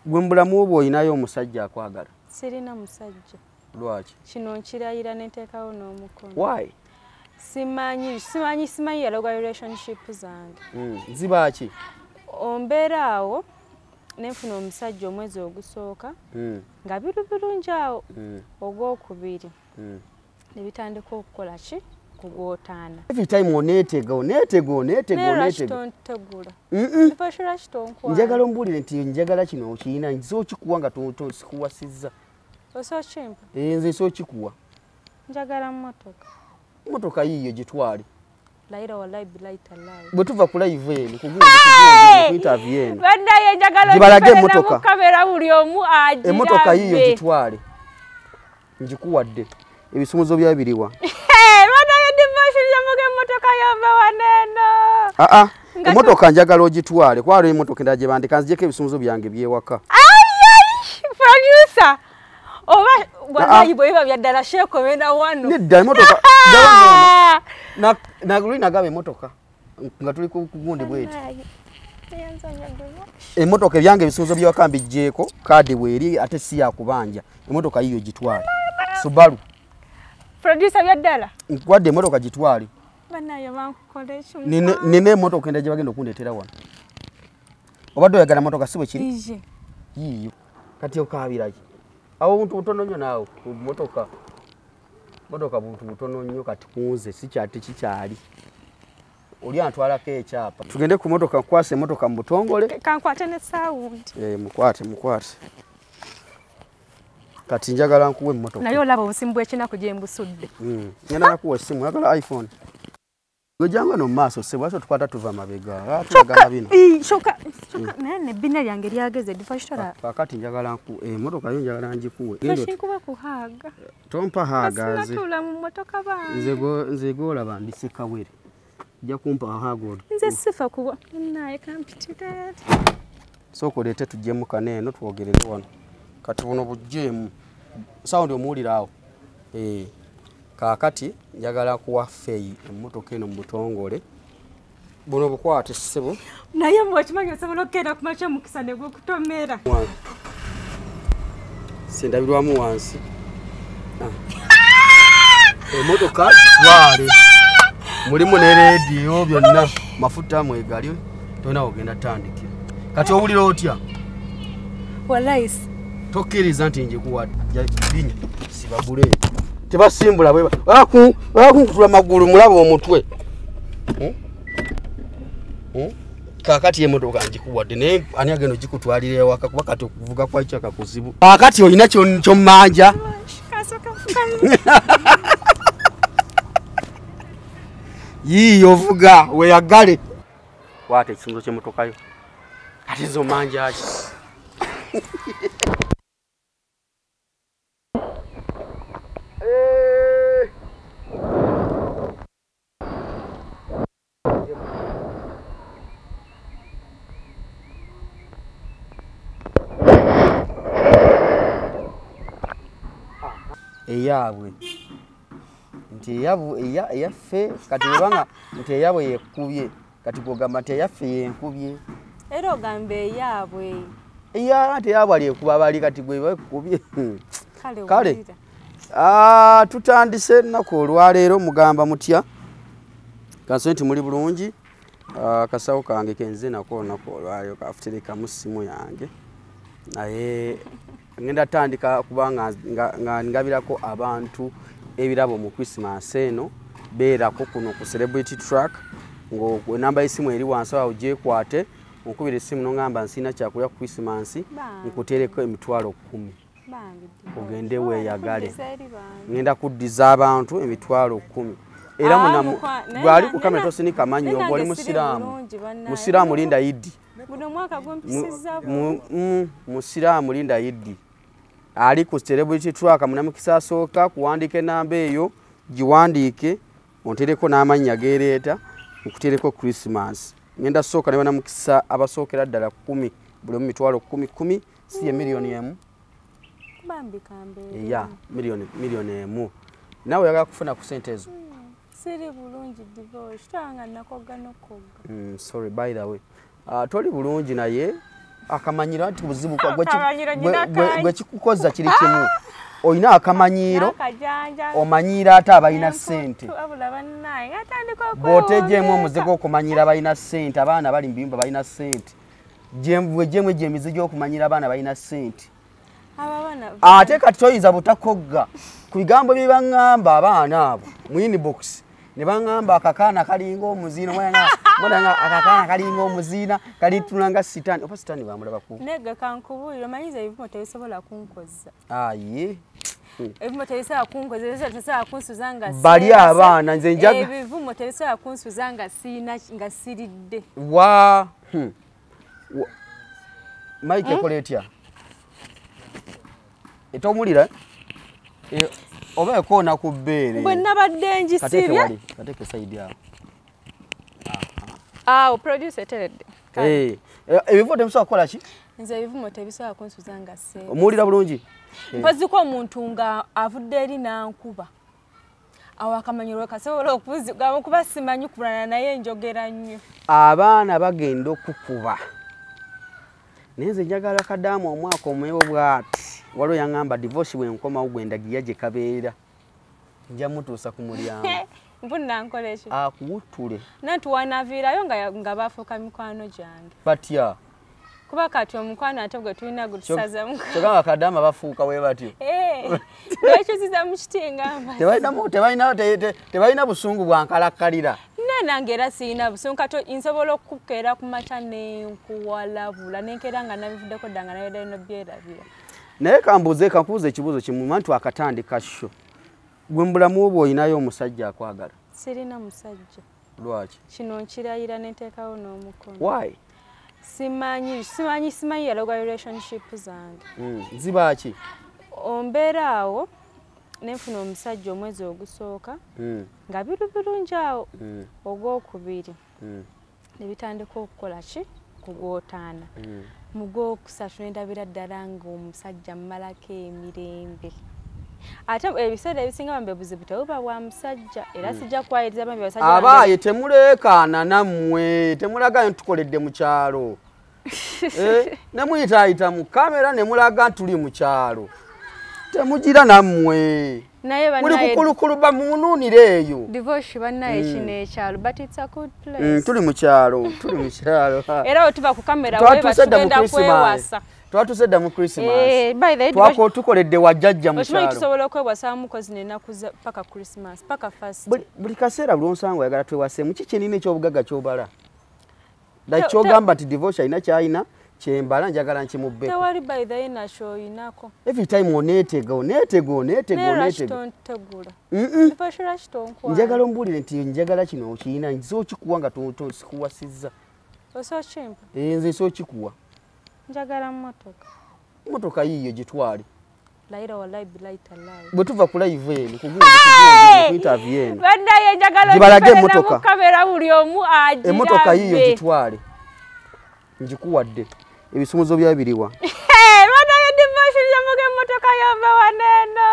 Gwe mbulamu obwo oyinayo omusajja akwagala? Sirina musajja. Lwaki? Kino nkirayira n'enteekawo n'omukono. Why? Simanyi yalogwa relationship zange. Ziba ki? Ombeera awo nenfuna omusajja omwezi ogusooka nga birungi awo ogwokubiri ne bitandika okukola ki kugootaana. Every time oneetega. Njagala ombuulire nti njagala kino okiyina nze okikuwa nga sikuwasizza. Osokimpa? Nze sokikuwa. Njagala mmotoka. Mmotoka yiyo gitwale. Laira wallahi billahi tallahi. Bwe tuva ku live eno ku interview eno. Bannaye njagala gibalage emmotoka. Kamera buli omu agira. Emmotoka yiyo gitwale. Njikuwadde. Ebisumuzo bya biriwa. Bannaye divorce yamuge emmotoka yava waneno. Emmotoka njagala ogitwale. Kwalo emmotoka endala gye bandika nzijeko ebisumuzo byange byewaka. Producer. Oba wallahi bwe biba byaddala sheko benda wano. Nedda emmotoka jawa nno. Na gabe emmotoka nga tuli ku gundi bweti. Emmotoka ebyange ebisumuzo byewaka mbijjeeko kaadi bweri ate si yakubanja. Emmotoka yiyo gitwale. Subaru. Producer byaddala. Nkwadde emmotoka gitwale. Bannaye bankukole ekyo. Nine emmotoka endala gye bagenda okundetera wano. Obadde oyagala emmotoka si bwe kiri? Yiyo. Kati okaabiraki? Awo buntu butono nnyo naawe motoka buntu butono nnyo kati kunze sikyati kikyali. Oli antwalako ekyapa. Tugende ku motoka nkwase emotoka mu butongole. Kankwate ne sound. Mukwate. Kati njagala nkuwe emmotoka. Naye olaba obusimu bw'ekinaku gye mbusudde. Ngenda nakuwa essimu yagala iPhone. Gojanga no maaso sebwaso tukwata tuva mabega. Shoka nene bina lyange lyageze difashtora. Pakati njagala nku motoka yo njagala njikuwe. Nashinkuba kuhaga. Tompa haga ze. Natula mu motoka ba. Nze gola bandisika were. Jja kumpa hago. Nze sifa kuwa. Naye kampitira. Soko lete tujjemu kaneno twogerere wano. Kati buno bujjemu. Sound omuulira awo. Kakati njagala kuwa fei emmotoka eno mu butongole. Buno bukwate ssebo. Naye mwakimanyi osobola okugenda ku makya mukisa ne gukutomera. Sindabirwamu wansi. Emmotoka twale. Mulimu ne radio byonna mafuta mwegali tona ogenda tandikira. Kati owulira otya? Wallahi tokkiriza nti njikuwadde. Binya sibagule. Tebasimbula bwe bakutula magulu mulaba omutwe. Kakati emotoka njikuwadde naye ani agenda gikutwalira ewaka kuba kati okuvuga kwa kyaka kuzibu. Kakati olina ky'ommanja. Yiyo ovuga weyagale. Kwata ekisumuzo ky'emmotoka yo. Kati zo manja ki? Eyabwe nti eyaffe kati webanga nti eyabwe yekubye kati kugamba nti eyaffe yenkubye era ogambe eyabwe ate eyabwe aliyekuba bali kati gwe bakubye kale tutandise ennaku olwaleero mugamba mutya kanso nti muli bulungi akasawo kange kenze nako olunaku olwaleero kafuterekamu ssimu yange naye ngenda tandika kubanga nga ngabirako abantu ebirabo mu Christmas eno beerako kuno ku Celebrity Truck ngo namba y'essimu eri wansi awo gyekwate onkubira essimu n'ongamba nsina kyakulya ku Christmas nkuteereko emitwalo 10 ogende weeyagale ngenda kuddiza abantu emitwalo 10 era munamu gwali ku kamera tosinika manyo gwali musiraamu linda Idi guno mwaka gw'empisiza musiraamu linda Idi ali ku Celebrity Truck munamukisa asooka kuwandika enamba eyo giwandiike ontereko n'amannya geereeta nkuteereko Christmas ngenda sooka ne banamukisa abasookera ddala 10 buli mu mitwalo 10 si ye miliyoni emu bambi kambe ya miliyoni emu nawe oyagala kufuna ku sente ezo siri bulungi divorce tanga nakoga nokoga sorry by the way toli bulungi naye akamanyiro nti buzibu gwe kikukoza kiri kimu oyina akamanyiro omanyira ate abalina ssente bw'otejeemu omuzigo okumanyira abalina ssente abaana bali mu biyumba balina ssente gyemu egyo emizigo gy'okumanyira abaana balina ssente ate kati toyinza butakogga ku bigambo bye baŋŋamba abaana abo mu inbox ne baŋŋamba akakaana kalinga omuziina mwana akakaana kalinga omuziina kalitula nga sitaani oba sitaani bamulaba ku nega kankubuulira omanyiza ebivumo tebisobola kunkoza aye ebivumo tebisobola kunkoza tebisobola kunsuza nga bali abaana nze njaga ebivumo tebisobola kunsuza nga siina nga siridde wa Mike ekola etya etomulira oba ekoona ku bbeere bwe nabadde ngisibya kateeke saidi awo awo producer teredde ebivumo tebisobola kukola ki nze ebivumo tebisobola kunsuza nga seera omuwulira bulungi mpaziko omuntu nga avudde eri nankuba awo akamanyiro kasobola okuba simanyi kulana naye njogera nnyo abaana bagenda okukuba naye nze njagala kadaamu omwaka omwewo bw'ati waliwo yaŋŋamba divorce bwenkomawo gwendagiya gye kabeera nja mutuusa ku mulyango mpuna nkola ekyo akuwutule nanti wanaviirayo nga bafuuka mikwano gyange batya kuba kati omukwano ate gwe tulina gutusaza kyogamba kaddaama bafuuka bwe batyo lwekyusiza mu kitingamba tebalina busungu bwankalakkalira nange era sirina busungu kato nsobola okukeera ku makya nenkuwalabula nenkeera nga nabivuddeko dda nga nayoddayo nobyerabira naye kankubuuza ekibuuzo kimu mantu akatandika sho gwe mbulamu bwe oyinayo omusajja akwagala sirina musajja lwaki kino nkirayira nenteekawo n'omukono why simanyi yaloga relationship zange zibaaki ombeera awo nenfuna omusajja omwezi ogusooka nga birungi awo ogwokubiri ne bitandika okukola ki ku gwotaana mu gwokusatu nendabira ddala ng'omusajja mmalako emirembe ate ebiseera ebisinga bambe buzibu tebuba bwa musajja era sijja kwayiriza bambe basajja abaaye temuleekaana nammwe temulagayo ntukoledde mu kyalo ne muyitaayita mu kamera ne mulaga tuli mu kyalo temugira nammwe muli kukulukuluba munuunire eyo divorce bannaye kino ekyalo but it's a good place tuli mu kyalo era otuba ku kamera webasugenda kwewasa twatuse dda mu Christmas tukoledde wajjajja mu kyalo kisobola okwewasa mukozi nenaku paka Christmas paka first buli kaseera bulonsango yagala twewaseemu ki kyenina ekyobugagga kyobala kyogamba nti divorce alina kyalina kyembala njagala nkimubbeko tewali by the way shoyinako every time oneetega njagala ombuulire nti njagala kino okiyina nze okikuwa nga sikuwasizza nze nsi okikuwa njagala motoka yiyo gitwale laira wallahi billahi tallahi bwe tuva ku live eno ku interview eno bandaye njagala gibalage emotoka kamera buli omu agira emotoka yiyo gitwale njikuwadde ebisumuzo bya biriwa bandaye divorce yamuge emotoka yava waneno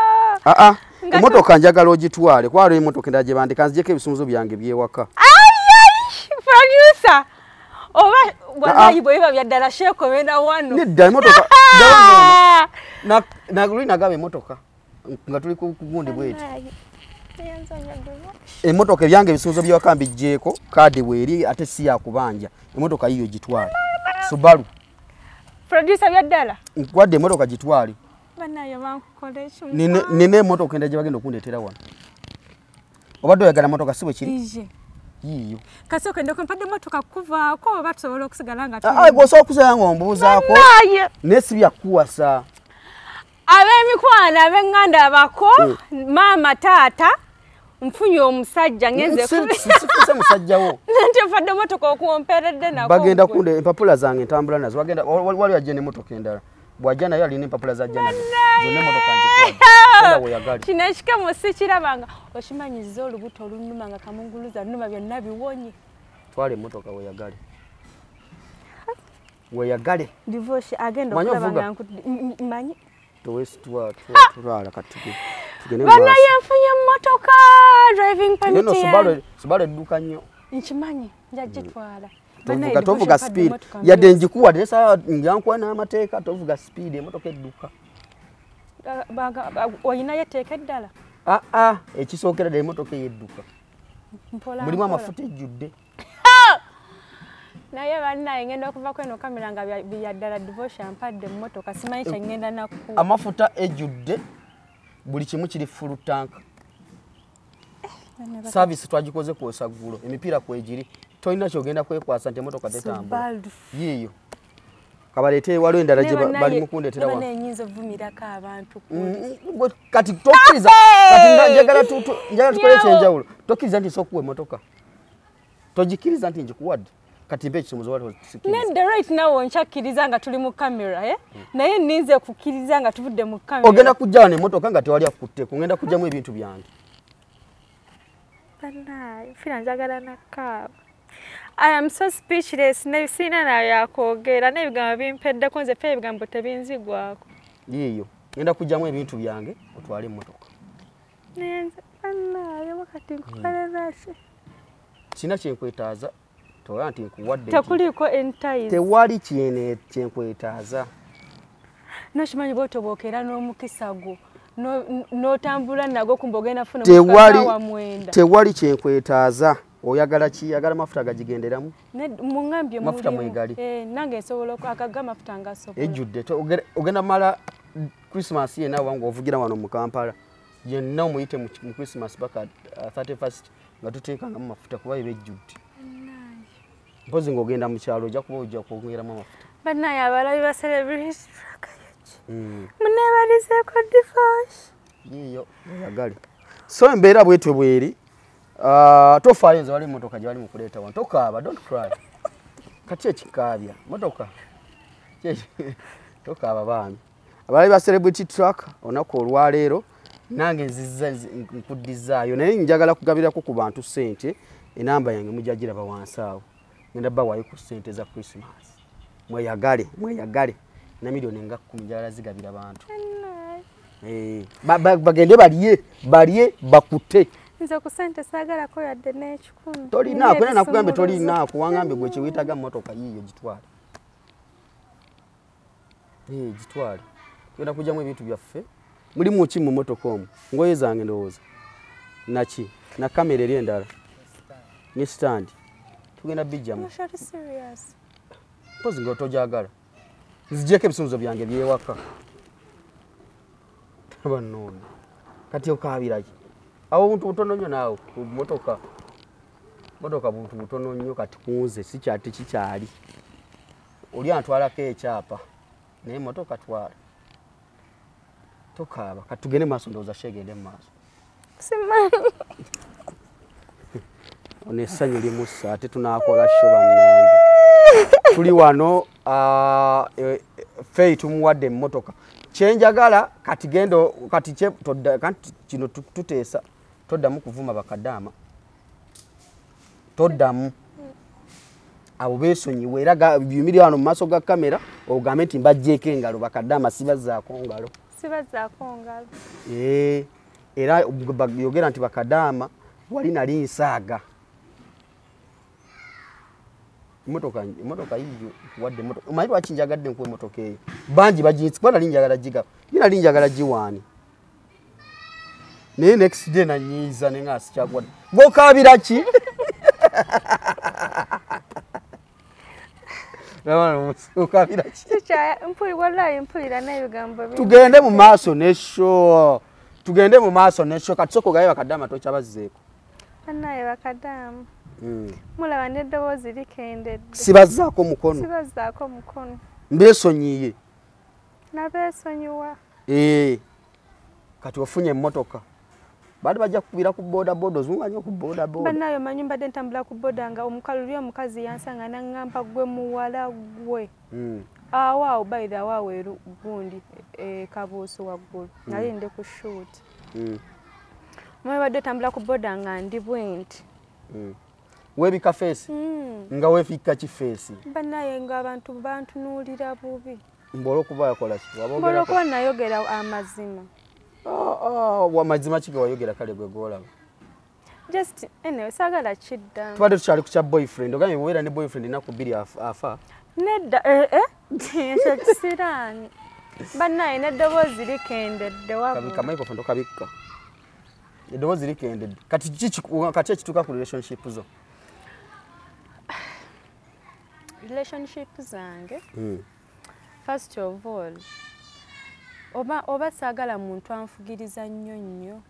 emotoka njagala ogitwale kwalo emotoka endala gye bandika nzijeko ebisumuzo byange byewaka producer oba wallahi bwe biba byaddala shekomenda wano nedda emotoka naguli nagaba emotoka nga tuli ku gundi bweti emotoka ebyange ebisumuzo byewaka mbijjeeko kaadi bweri ate si yakubanja emotoka yiyo gitwale Subaru producer byaddala nkwadde emotoka gitwale banayo bankukole ekyo nine emotoka endala gye bagenda okundetera wano obadde oyagala motoka si bwe kiri yiyo kasooka ndeko mpadde motoka kuvaako oba tusobola okusigala nga gwosobola okusigala nga ombuuzaako naye si byakuwasa ab'emikwano ab'eŋŋanda abako maama taata nfunye omusajja ngenze sifuse musajjawo nti mpadde motoka okuwomperedde nako bagenda kunde empapula zange ntambula nazo bagenda wali ajja n'emmotoka endala bw'ajja nayo alina empapula zajja nazo zonna emmotoka nzikwala weyagali kino ekikemo sikirabanga okimanyiza olubuto olunuma nga kamunguluza nnuma byonna biwonye twala emmotoka weyagale divorce agenda okulaba manyi twala kati bana yenfunye emmotoka driving permit Subaru edduka nnyo nkimanyi njagitwala tovuga speed yadde njikuwa desa njankwa na amateeka tovuga speed emotoka edduka oyina yeteeka eddala ekisookera ddala emotoka eyedduka mulimu amafuta ejjudde naye bannaye ngenda okuva kweno kamera nga byaddala devotion mpadde mu motoka simanyi kyengenda nakku amafuta ejjudde buli kimu kiri full tank service twagikoze kwosa ggulo emipiira kwegiri tolina kyogenda kwekwasa nti emotoka tetambula yiyo kabaleete waliwo endala gye bali mukundetera wa nenyinza ovumirako abantu kati tokkiriza kati njagala tukole ekyenjawulo tokkiriza nti sokuwa emotoka togikiriza nti njikuwadde kati mbe ekisumuzo waliwo nedde right now nchakkiriza nga tuli mu kamera naye ninze kukkiriza nga tuvudde mu kamera ogenda kujjawa n'emmotoka nga tewali akutte kugenda kujjamu ebintu byange fina njagala nakkaaba I am so speechless sina nayakwogera n'ebigambo bimpeddeko nze fe ebigambo tebinzigwako yiyo ngenda kujjamu ebintu byange otwale emmotoka nenze bannaayo kati nkukolezaki sina kyenkwetaaza tola nti nkuwadde tekuliiko entayizi tewali kyenkwetaaza nokimanyi bw'otobookera n'omukisa gwo n'otambula nago kumba ogenda funa mukaawa mwenda tewali kyenkwetaaza oyagala ki yagala mafuta gagigenderamu muŋambye mafuta mwegali nange nsobola akaga mafuta ngasobola ejjudde ogenda mala Christmas yena wangu ovugira wano mu Kampala yenna omuyite mu Christmas baka 31st nga tuteekangamu mafuta kuba ebejjudde mpozi ng'ogenda mu kyalo ojja kuba ojja kwongeramu amafuta bannaye abalabi ba celebrity munebalizeeko divorce yiyo oyagale so embeera bwetyo bweri tofaayo nze wali motoka gye bali mu kuleeta wano tokaaba don't cry kati ekikaabya motoka tokaaba baami abalabi ba celebrity truck olunaku olwaleero nange nzizza nkuddizaayo naye njagala kugabirako ku bantu ssente enamba yange mujja giraba wansi awo ngenda bawayo ku ssente za Christmas mweyagale na milioni nga 10 njagala zigabira bantu bagende balye bakute nze ku ssente saagalako yadde n'ekikumi tolina kwena nakugambe tolina kuwangambe gwe kiwitaga motoka yiyo gitwale gitwale kwenda kujjamu ebintu byaffe mulimu ki mu motoka omwo ngoye zange ndowooza naki na kamera eri endala ne stand tugenda bijjamu mpozi nga otojagala nzigyeko ebisumuzo byange byewaka bannono kati okaabiraki awo buntu butono nnyo naawe motoka buntu butono nnyo kati kunze sikyati kikyali oli antwalako ekyapa naye motoka twala tokaaba kati tugende maaso ndowooza shegende mu maaso ono essanyu limussa ate tunaakola sho bannange tuli wano fei tumuwadde emmotoka kyenjagala kati gendo kati kino tuteesa toddamu kuvuma bakadaama toddamu abo beesonyiwe era byumiri wano mu maaso ga kamera ogambe nti mbajjeeko engalo bakadaama sibazzaako ngalo era yogera nti bakadaama wali nali nsaaga emotoka yiyo wadde motoka omanyi lwaki njagadde nkuwa emotoka eyo bangi baginsikuba nali njagala giga nali njagala giwaani naye next day nanyiiza nenga sikyakwadde gwokaabira ki okaabira ki tugende mu maaso nesho kati sokogayo bakadaama tokyabazzeeko bannaye bakadaama mulaba n'eddoboozi likendedde sibazzaako mukono mbeesonyiye nabeesonyiwa kati ofunye emmotoka baali bajja kukubira ku bodaboda ozunganya ku bodaboda bannaye omanyi mbadde ntambula ku boda nga omukaluli omukazi yansanga naŋŋamba gwe muwala gwe awo bayitha awaweeru gundi kabuusu waggulu nali ndi ku shoot omanyi badde otambula ku boda nga ndi bwenti weebika feesi nga weefikka kifeesi bannaye nga abantu bantunuulira bubi mbola okuba yakola ki mbola okuba nayogera amazima amazima ki ge wayogera kale gwe goolaba just anyway sagala chidda tubadde tukyali ku kya boyfriend ogambye bweera ne boyfriend ennaku bbiri afa nedda ekyo kisiraani bannaye n'eddoboozi likendedde kabika microphone tokabikka eddoboozi likendedde kati ekituuka ku relationship zo relationship zange first of all oba saagala muntu anfugiriza nnyo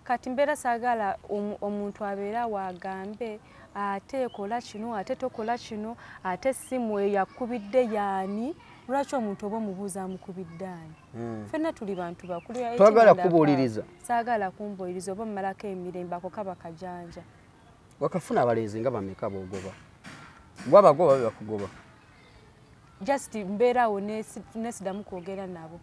kati mbeera saagala omuntu abeera waagambe ate kola kino ate tokola kino ate essimu eyakubidde yaani lwaki omuntu oba omubuuza amukubidde ani ffenna tuli bantu bakulu twagala kubuuliriza saagala kumbuuliriza oba mmalako emirembe ako kaba kajanja wakafuna abalenzi nga bameka boogoba gwabagoba bebakugoba just mbeerawo nesidamu kwogera nabo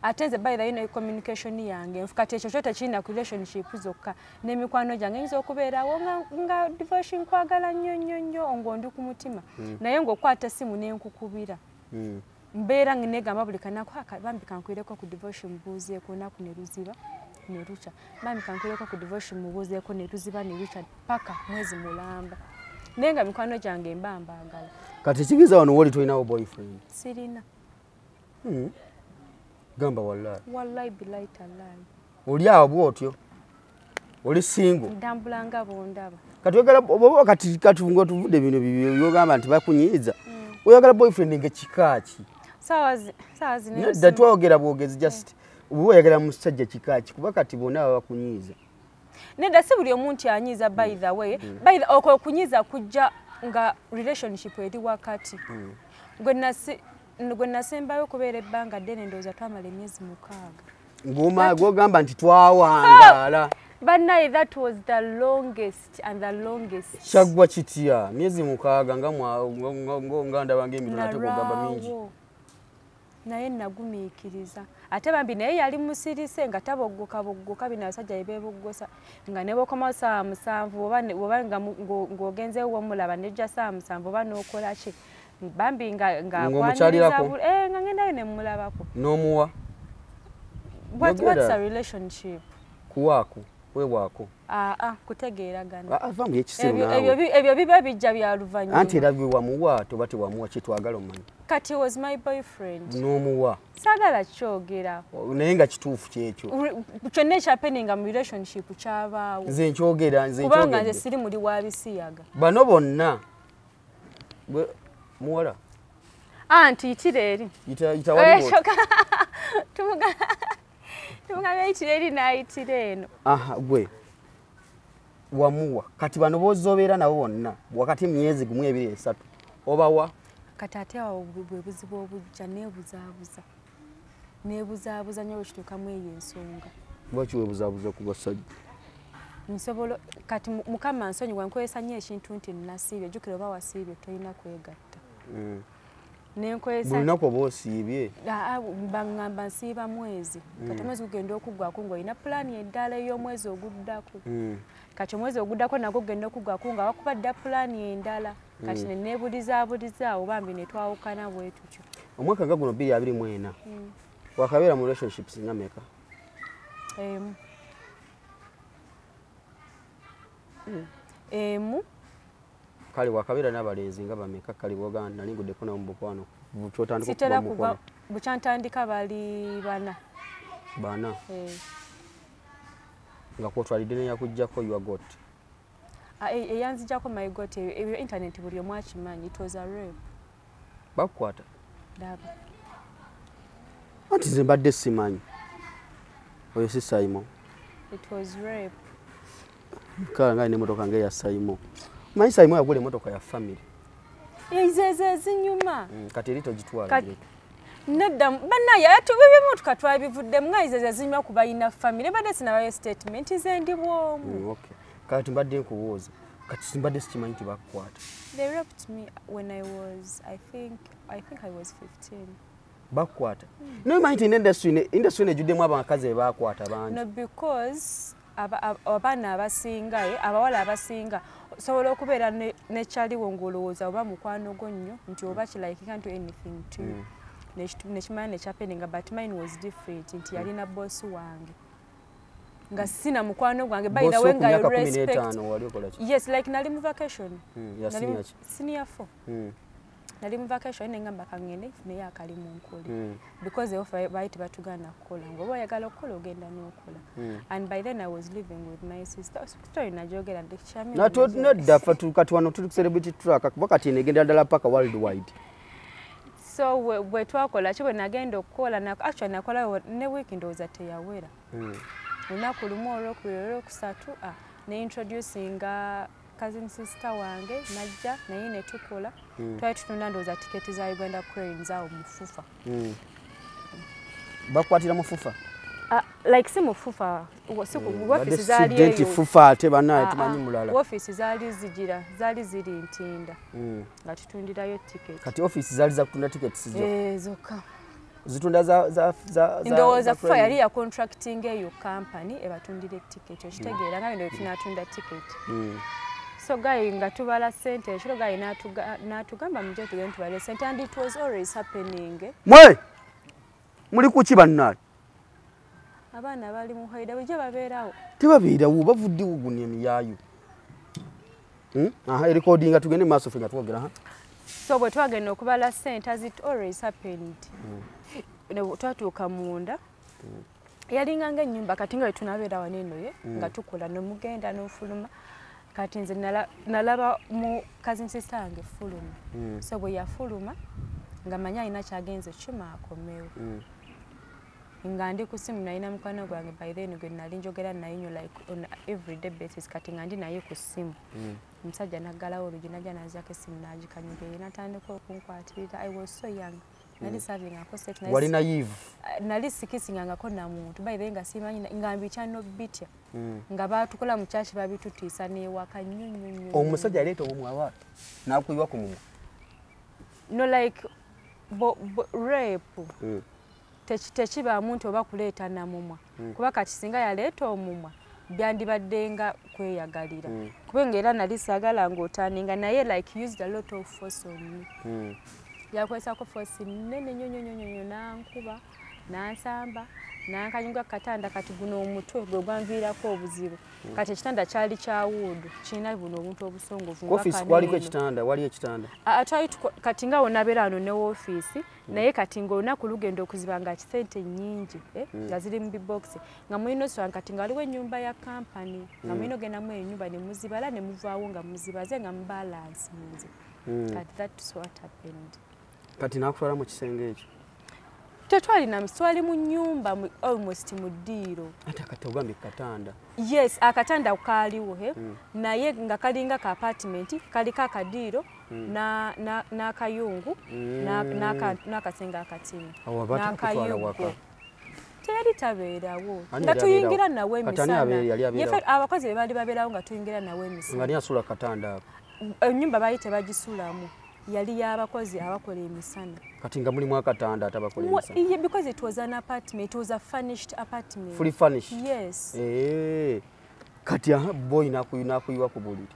ate nze by the way communication yange kati ekyo kyo tekirina ku relationship zokka n'emikwano gyange nyinza okubeerawo nga divorce nkwagala nnyo ng'ondi ku mutima naye ng'okwata essimu n'enkukubira mbeera negamba buli kanaku bambi kankwireko ku divorce mubuuzeeko naku ne luziba ne luca bambi kankwireko ku divorce mubuuzeeko ne luziba ne luca paka mwezi mulamba naye nga mikwano gyange mba mbaagala kati kigeza wano woli tolinawo boyfriend sirina gamba wallahi billahi tallahi oli awo bwotyo oli single ndambulanga bondaba kati oyagala oba kati ng'otuvudde bino byogamba nti bakunyiiza oyagala boyfriend ng'ekikaaki sawazi nedda twogera bwogezi just oba oyagala musajja kikaaki kuba kati bonna baba bakunyiiza nedda si buli omuntu anyiiza by the way okunyiiza kujja nga relationship eri wakati gwe nasembayo okubeera ebbanga ddene ndowooza twamala emyezi 6 gwogamba nti twawangaala bannaye that was the longest and the longest kyaggwa kitya myezi 6 nga ndabanga emitono ate gwogamba mingi naye nagumiikiriza ate bambi naye yali musirise nga taboggoka bino abasajja bebeboggosa nga ne bokomawo ssaawa 7 oba ng'ogenzeewo womulaba nejja ssaawa 7 oba n'okola ki bambi ng'akwaniriza nga ngendayo ne mmulabako n'omuwa what's a relationship kuwaako webwako kutegeeragana avamu ekisiro naawe ebyo biba bijja bya luvannyuma anti era gwe wamuwa toba tewamuwa kyetwagala omanyi kati was my boyfriend n'omuwa saagala kyogera naye nga kituufu kyekyo kyonna ekyapeninga mu relationship kyabaawo nze nkyogera kubanga nze siri muli wa bisiyaga bano bonna muwala anti yitira eri tumugambye yitira eri n'ayitira eno gwe wamuwa kati bano bozobeera nabo bonna wakati myezi 1 2 3 obawa kati ate awo bwe buzibu obujja neebuzaabuza nnyo bwekituukamu eyo ensonga lwaki webuzaabuza ku basajja nsobola kati mukama nsonyiwa nkozesa nnyo ekintu nti nasiibye jjukira oba wasiibye tolina kwegatta nenkozesa buli lunaku oba osiibye baŋŋamba nsiiba mwezi kati omwezi gugenda okuggwako ng'olina pulaani eddala ey'omwezi oguddako kati omwezi oguddako nagwo gugenda okuggwako nga bakubadda pulaani endala kati neneebulizaawo bambi ne twawukana bwe tutyo omwaka nga guno 2024 wakabeera mu relationships nga meka emu kale wakabeera n'abalenzi nga bameka kale bwogamba nali nguddeko nabo mu bukwano sitera kuba bukyantandika bali 4 nga kwotwalidde neyakuggyako yuagot eyanzijjako mygot ebyo internet buli omu akimanyi it was a rape bakukwata daba anti nze mbadde simanyi oyo si Saimo it was rape kala nga n'emmotoka ng'eya Saimo manyi Saimo yagula emmotoka ya family zinyuma kati eri togitwala nedda bannaye atubibimutuka twabivuddemu nga izeze zinyuma kuba yina family badde sinabayo statement ze ndi bwomu kati mbadde nkubuuza kati simbadde sikimanyi nti bakukwata they raped me when I was I think I was 15 bakukwata naye manyi nti industry nejjuddemu abakazi be bakwata bangi no because abaana abasinga abawala abasinga osobola okubeera nekyaliwo ng'olowooza oba mukwano gwo nnyo nti oba kilayikika nti anything to nekimanya nekyapeninga but mine was different nti yalina bossi wange nga sina mukwano gwange by the way nga respect. Yes, like nali mu vacation. Senior 4. Nali mu vacation ngamba kangende naye akali mu nkuli because of baiti batugana kukola ngoba yagala okukola ogenda n'okola and by then I was living with my sister story najogera ndikishami not dafa tukati wano tuli celebrity track wakati negenda dala paka worldwide so we twakola chiwe nagenda okukola na actually nakola ne week ndoza teyawera unaku lumu olwokubiri kusatu ne introducing cousin sister wange najja naye ne tukola twali tutunda ndoza tiketi za Uganda Cranes awo mufufa bakwatira mufufa like si mufufa office zali eyo fufa ate banaye tumanyi mulala office zali zijira zali ziri ntinda nga tutundirayo tiketi kati office zali za kutunda tiketi sizo zoka zitunda za ndoza fufa yali ya contracting eyo company ebatundire tiketi okitegeera nga ndio tunatunda tiketi so guy nga tubala sente ekiro guy natugamba muje tugende tubale sente and it was always happening mwe muli kuki bannaye abana bali mu haida bije babeerawo tebabeerawo bavudde ugunya miyayo recording tugende maaso fenga twogera so bwe twagenda okubala sente as it always happened twatuuka munda yalinga ng'ennyumba kati nga tunabeera waneno ye nga tukola nomugenda n'ofuluma kati nze nalaba mu cousin sister yange fuluma so bwe yafuluma nga manya alina kyagenze kima akomewo nga ndi ku simu nalina mukwano gwange by then gwe nali njogera naye nyo like on everyday basis kati nga ndi naye ku simu omusajja naggalawo olugi najja nazako esimu nagikanyuga natandika okunkwatirira I was so young nali serving ako sex wali naive nali sikisingangako na muntu by then nga simanyi nga mbicha no bitya nga batukola mu chachi babitutiisa n'ewaka nnyunnyo omusajja aleeta omumwa wa nakuyiwa ku mumwa no like rape tekiba muntu oba kuleeta na mumwa kuba kati singa yaleeta omumwa byandibaddenga kweyagalira kubanga era nali saagala ng'otaaninga naye like used a lot of force on me yakwesako force nene nyonyonyonyo nankuba nansamba nankanyuga katanda kati guno omutwe gwe gwanviirako obuzibu kati ekitanda kyali kya wuudu kirina buno obuntu obusongovu office waliko ekitanda wali ekitanda kati nga wonabeera ano ne woofiisi naye kati ng'olunaku lugenda okuziba nga kisente nnyingi nga ziri mu bibokisi nga mulina osanga kati nga waliwo ennyumba ya kampani nga mulina ogendamu ennyumba ne muzibala ne muvaawo nga muzibaze nga mubalansi munze kati that's what happened kati nakutwala mu kisenge ekyo tetwalina twali mu nnyumba almost mu ddiiro ate kati ogambye katanda yes akatanda kaaliwo naye nga kalinga ka apartment kaliko akadiiro n'akayungu n'akasenga akatimu n'akayungu teyali tabeerawo nga tuyingira nawe emisana abakozi be baali babeerawo nga tuyingira nawe emisana nga niasula katanda ako ennyumba baali tebagisulamu yali y'abakozi abakola emisana kati nga mulimu akatanda atabakola emisana yeah, because it was an apartment, it was a furnished apartment. Fully furnished? Yes. Kati boy nakuyiwa ku buliri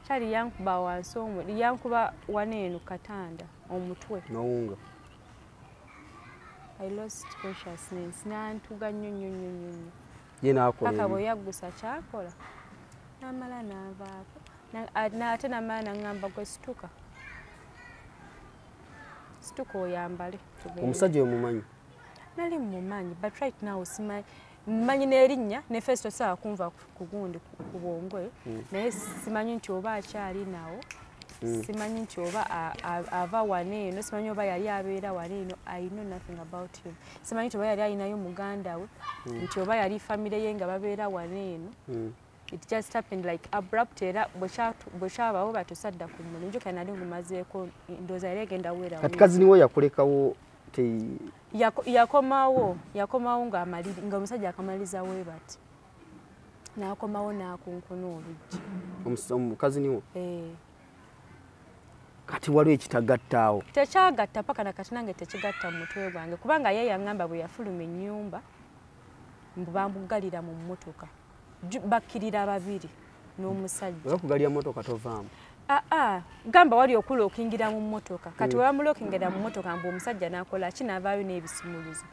kyali yankuba wansi yankuba waneeno katanda omutwe nowunga I lost consciousness nantuga nnyonnyonnyonnyo ye nakola paka bwe yaggusa kyakola namala naavaako ate namala naŋŋamba gwe situka oyambale omusajja omumanyi nali mumanyi but right now simanyi mmanyi n'erinnya ne festo saa kunva ku gundi ku bwongo naye simanyi nti oba akyali nawo simanyi nti oba ava waneeno simanyi oba yali abeera waneeno I know nothing about him simanyi nti oba yali alinayo muganda we nti oba yali famire ye nga babeera waneeno it just happened like abrupt era bwe kyabawo batusadda ku mulungi kandi nali ngumazeeko ndooza yali egenda weera kati kaziniwo yakulekawo yakomawo nga omusajja akamaliza we bati n'akomawo n'akunkuna oluggi omukaziniwo kati waliwo ekitagattaawo tekyagatta paka nakati nange tekigatta mu mutwe gwange kubanga ye yaŋŋamba bwe yafuluma ennyumba mbu bambugalira mu mmotoka bakkirira babiri n'omusajja okugalira mmotoka tovaamu gamba wali okulookingira mu mmotoka kati wamulookingira mu mmotoka mbu omusajja n'akola kinavaayo n'ebisumuluzo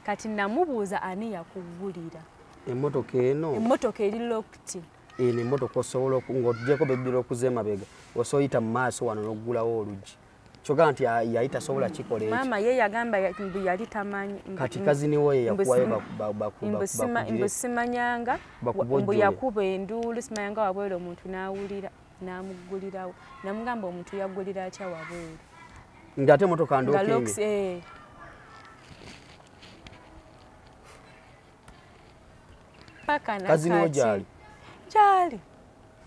kati namubuuza ani yakugulira emmotoka eri locked eno emmotoka osobola ng'otugyeko bebbira okuza emabega osobola oyita mu maaso wano n'oggulawo oluggi kyogamba nti yali tasobola kikola ekyo maama ye yagamba mbu yali tamanyi kati kaziniwo ye yakuwayo mbu simanyanga mbu yakuba enduulu simanyanga wabwere omuntu n'awulira n'amuggulirawo namugamba omuntu yaggulira atya wabweru ng'ate emmotoka ndookinge kaziniwo gyali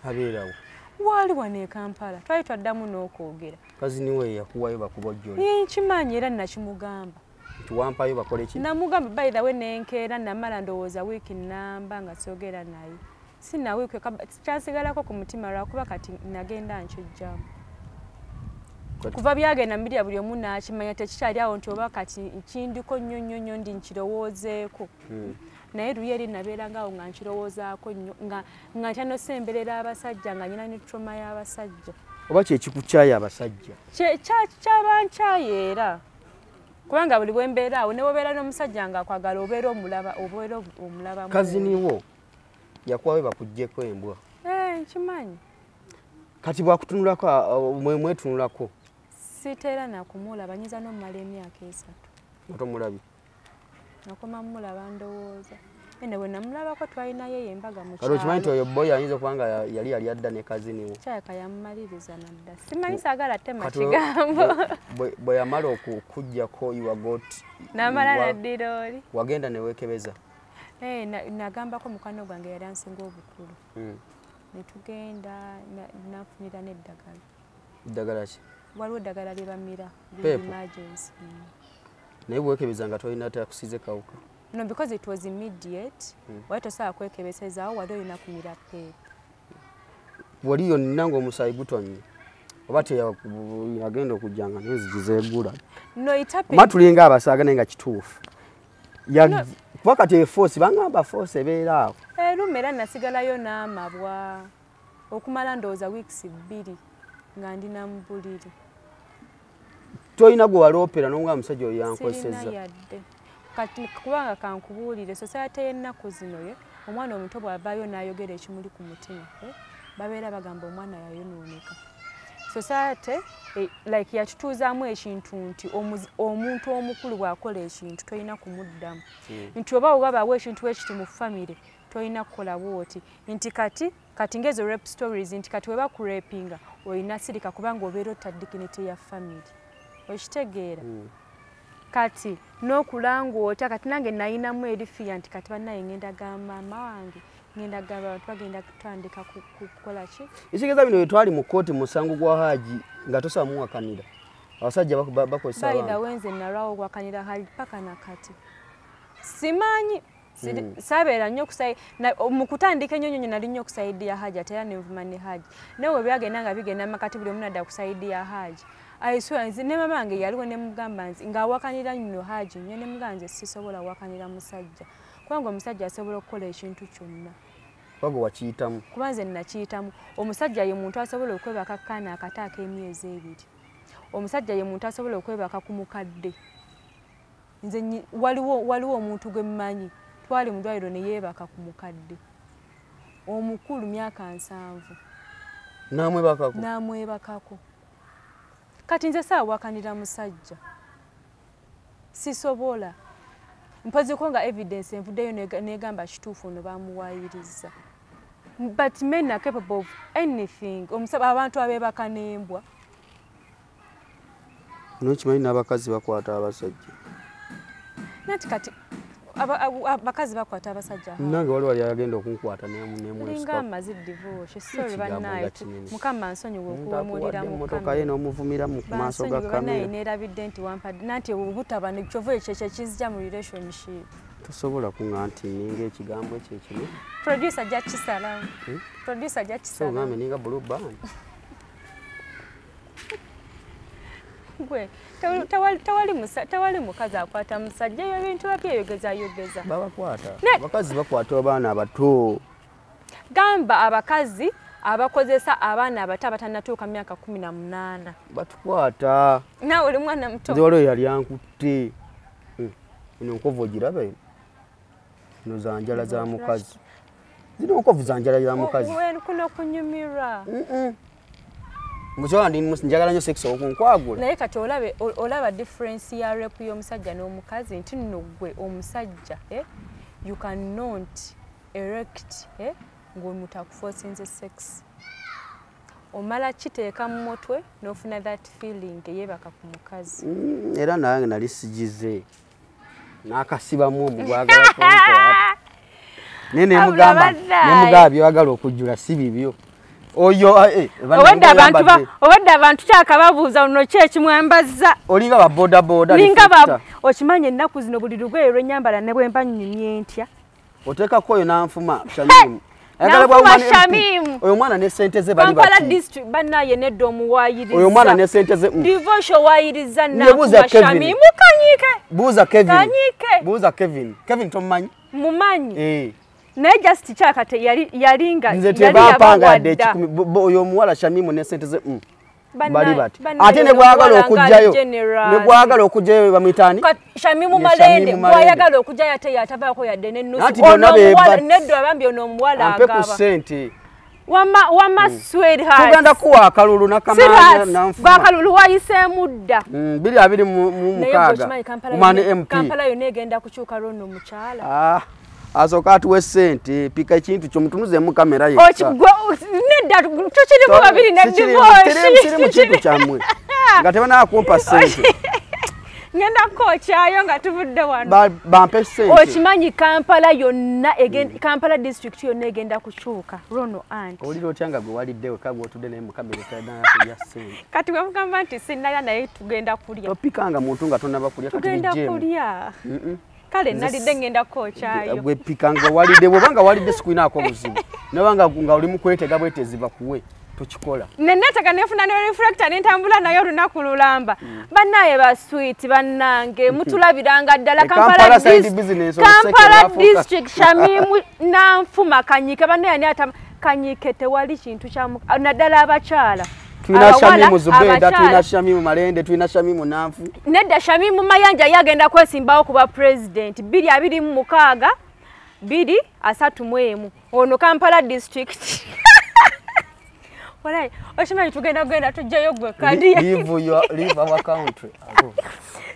abeerawo wali wano e Kampala twali twaddamu n'okwogera kaziniwo ye yakuwayo bakubojjola nkimanyi era nakimugamba nti wampayo bakole ki namugamba by the way nenkeera namala ndowooza wiiki nnamba nga syogera naye sina wiiki kyasigalako ku mutima lwakuba kati nagenda nkyojjamu kuva byagenda mbirya buli omu n'akimanya tekikyali awo nti oba kati kindiko nnyo nnyo nnyo ndi nkirowoozeeko naye luye eri nabeerangawo nga nkirowoozaako nnyo nga kyanosemberera abasajja nga nyina ne trauma y'abasajja oba kyekikukyayo abasajja kyabankyayo era kubanga buli bwembeera awo ne wobeera n'omusajja nga akwagala obeera omulaba kaziniwo yakuwawe bakuggyeko embwa nkimanyi kati bwakutunulako mwetunulako siteera nakumulaba nyiza n'omumala emyaka 3 otomulabi nakoma mulaba ndowooza ene bwe namulabako twalinayo yembaga mu kyalo kimanyi nti oyo boyi ayinza okubanga yali adda ne kaziniwo kyayaka yamumaliriza nadda simanyi saagala tema kigambo bwe yamala okujjako iwagot namala neddira oli wagenda neweekebeza nagambako mukano gwange yali ansinga obukulu netugenda nafunira n'eddagala eddagala ki waliwo eddagala lyebamira emergency naye bwekebeza nga tolina takusize kawuka no because it was immediate wali tosobola kwekebesezaawo wali olina kumira peepu wali yonna ng'omusaayi gutonye oba teyagenda okujjanga n'enzigi zeegula oba tulinga abasaaga naye nga kituufu kuba kati efoosi bangamba foosi ebeera awo eruma era nasigalayo n'amabwa okumala ndowooza weeks 2 nga ndi na mbuliri tolina gwe waloopera n'onga musajja oyo yankozesezza yadde kati kubanga kankubuulire society y'ennaku zino ye omwana omuto bw'avaayo n'ayogera ekimuli ku mutima babeera bagamba omwana yayonooneka society like yatutuuzaamu ekintu nti omuntu omukulu bw'akola ekintu tolina kumuddamu nti oba wabaawo ekintu ekiti mu famire tolina kukola bwoti nti kati ngezo rape stories nti kati weba kurepinga olina sirika kubanga obeera otta dignity ya family okitegeera kati n'okulanga otya kati nange nayinamu erifiya nti kati bannaye ngenda gamba maama wange ngenda gamba abantu bagenda kutandika kukola ki ekitegeeza bino twali mu kooti musango gwa Haji nga tosaba muwakanira abasajja bakozesa baida wenze nalwawo gwakanira Haji paka na kati simanyi sabeera nnyo mu kutandika ennyonyo nali nnyo okusaidi ya Haji ate era nenvuma ne Haji nawe byagenda nga bigenda makati buli omu nadda kusaidi ya Haji aiswa nzi ne mama wange yaliwo ne mugamba nzi ng'awakanira nnyo Haji nnyo ne mugamba nze sisobola wakanira musajja kubanga omusajja asobola okukola ekintu kyonna wago wakiyitamu kuba nze nakiyitamu omusajja ye muntu asobola okwebaka kaana akato ak'emyezi 2 omusajja ye muntu asobola okwebaka ku mukadde nze waliwo omuntu gwe mmanyi twali mu ddwaliro ne yeebaka ku mukadde omukulu myaka 7 n'amwebakako kati nze saawakanira musajja sisobola mpozeko nga evidence envuddeyo negamba kituufu ono bamuwaayiriza but men are capable of anything abantu abeebaka n'embwa nokimanyi n'abakazi bakwata abasajja nati kati abakazi bakwata abasajja nange wali agenda okunkwata nemulinga amaze divorce sorry bannaye mukama nsonyiwa okuwemulira mumotoka ye n'omuvumira mu maaso ga kamera neerabidde nti wampadde nanti obutaba nekyovo ekyo kyekizija mu relationship tosobola kuŋŋa nti ninga ekigambo ekyo ekimu producer jakisalawo so gambe ninga blue band gwe tewali mukazi akwata musajja eyo ebintu babyeyogeza babakwata abakazi bakwata abaana abato gamba abakazi abakozesa abaana abato abatannatuuka myaka 18 batukwata nawe oli mwana muto nze waliwo yali ankutte ino nkovu ogiraba ino zanjala za mukazi zino nkovu zanjala za mukazi kuno kunyumirwa mukyala ndi njagala nnyo sex okunkwagula naye kati olaba difference ya rape y'omusajja n'omukazi nti nno gwe omusajja you cannot erect ng'omutakuforcinze sex omala kiteeka mu mutwe n'ofuna that feeling yeebaka ku mukazi era nange nali sigize n'akasibamu omugwagala kunkwata naye nemugamba byewagala okujjula si bibyo oyo obadde abantu kyakababuuza luno ki ekimwambazza olinga babodaboda okimanya ennaku zino buli lugoye lwenyambala ne bwemba nnyumye ntya oteekako oyo nanfuma Shamimu oyo mwana ne sente ze bali Kampala district bannaye nedda omuwaayiriza oyo mwana ne sente ze divorce owaayiriza nanfuma Shamimu kanyike buuza Kevin tomumanyi mumanyi naye just kyakate yalinga nze tebapanga yadde oyo omuwala Shamimu ne sente ze bali bati ate ne gwagala okujjayo bamuyitani Shamimu Malende gwayagala okujjayo ate yatavaako yadde n'ennusu neddo abambi ono omuwala agaba ampe ku sente wama sweetheart tugenda kuwa akalulu nakamanya nanfuma akalulu wayiseemu dda 226 umane MP Kampala yonna egenda kukyuka Rono mukyala asooka atuwe sente pika ekintu kyomutunuzeemu kamera nedda tukirimu babiri ne divorce mu kintu kyammwe nga tebanakumpa sente ngenda kukokyayo nga tuvudde wano bampe sente okimanyi Kampala yonna Kampala district yonna egenda kukyuka Rono anti olira otya nga gwe waliddewe kagwe otudde naye mu kamera etanakulya sente kati wemugamba nti sinnalya naye tugenda kulya topikanga muntu nga tonaba kulya kati tugenda kulya kale nalidde ngenda kukokyayo gwe pikanga walidde bwobanga walidde sikuinaako buzibu nabanga nga oli mukwetega bwetezi bakuwe tukikola neneteka nefuna ne reflector nentambula nayo olunaku lulamba bannaye ba sweet bannange mutulabiranga ddala Kampala district Shamimu nanfuma kanyike bannaye ani ata kanyike tewali kintu kya naddala abakyala tuina Shamimu Zubeda tuina Shamimu Malende tuina Shamimu Nanfu nedda Shamimu Mayanja yagenda kwesimbawo kuba president 226 231 ono Kampala district Walayi oshimanyi tugenda tujjayo gwe kadi leave our country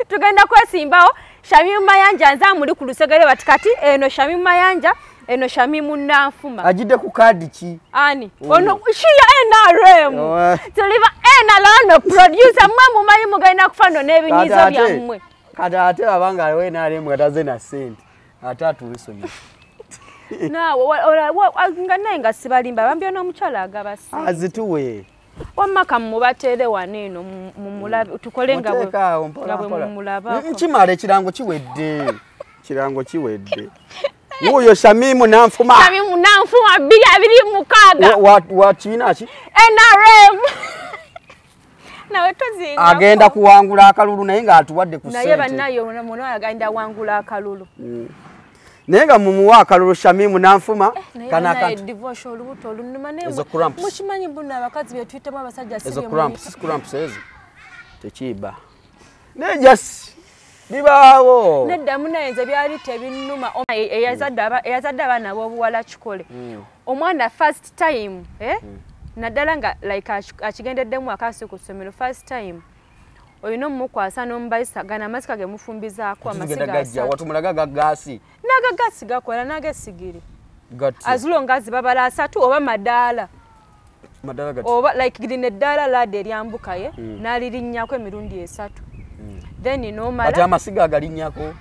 tugenda kwesimbawo Shamimu Mayanja nza muli ku lusegere bati kati eno Shamimu Mayanja eno Shamimu Nanfuma ajide ku kadi ki ani ono shiya NRM tuliva NRM producer mwe mumanyi mugenda kufano n'ebinyizo byammwe kati ate abanga we NRM gataze na sente atatu wisomye nga naye nga sibalimba bambye n'omukyala agabasi azituwe wamaka mubatere waneeno mumulabe tukole nga bwe mumulabako nkimala ekirango kiwedde wuyo Shamimu Nanfuma 226 wa kiina ki NRM nawe tozinga agenda kuwangula akalulu naye nga atuwadde ku sente naye bannayo muno agenda wangula akalulu naye nga mumuwa akalulu Shamimu Nanfuma kana divorce olubuto olunuma mukimanyi buno abakazi betuyitemu abasajja ezo cramps ezo tekiba naye just bibaawo nedda munayenze byali tebinnuma eyazadde abaana b'obuwala kikole omwana first time naddala nga like akigendeddemu akasi ku ssomero first time oyina omukwasa n'omubayisagana amasika ge mufumbizaako amasiga watumulaga gagasi n'agagasi gakola n'agesigiri azulonga zibabala 3 oba madaala oba like lino eddaala ladde eryambukaye n'alirinnyako emirundi 3 then nomala ati amasiga agalinnyako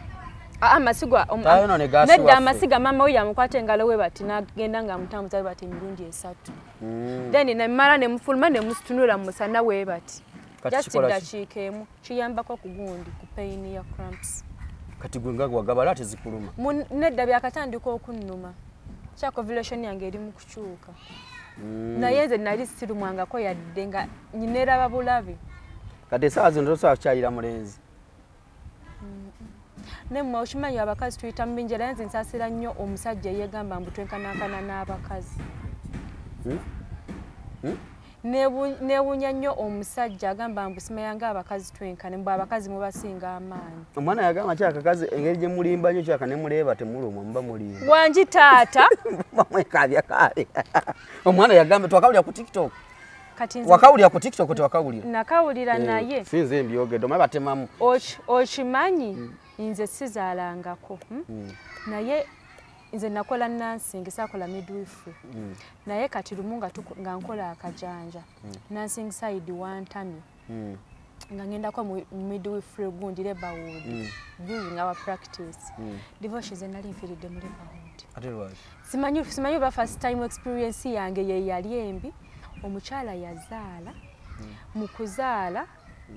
amasiga nedda amasiga mama we yamukwata engalo we bati n'agenda nga mutambuza we bati emirundi 3 then nemala nemufuluma nemusitunula mu musana we bati just dakiika emu kiyambako ku gundi ku pain ya cramps kati gwe nga wagabala ate zikuluma nedda byakatandika okunnuma kyako ovulation yange eri mu kukyuka naye nze nali sirumwangako yadde nga nyineraba bulabe kati esaawa zino tosobola kukyalira mulenzi nemwe okimanyi abakazi tuyita mu bingi era nze nsaasira nnyo omusajja eyegamba mbu twenkanankana n'abakazi Newunya nnyo omusajja agamba mbu simayanga abakazi twenkane mbu abakazi mubasinga amaanyi. Omwana yagamba kyakakazi engeri gye mulimba nnyo kyaka ne muleeba temulumwa muba mulimba. Wangi taata. Bamwekabya kale. Omwana yagamba twakawulira ku TikTok. Kati wakawulira ku TikTok twakawulira. Nakawulira naye. Sinze mbyogedde omwe batemamu. Okimanyi nze sizaalangako. Naye nze nakola nursing sakola midwifery. Naye kati lumu nga nkola akajanja. Nursing side wantami. Nga ngendako mu midwifery gundi labor ward. During our practice. Divorce ze nali nfiridde mu labor ward. Ate lwaki? Simanyi ba first time experience yange ye yali embi. Omukyala yazaala. Mu kuzaala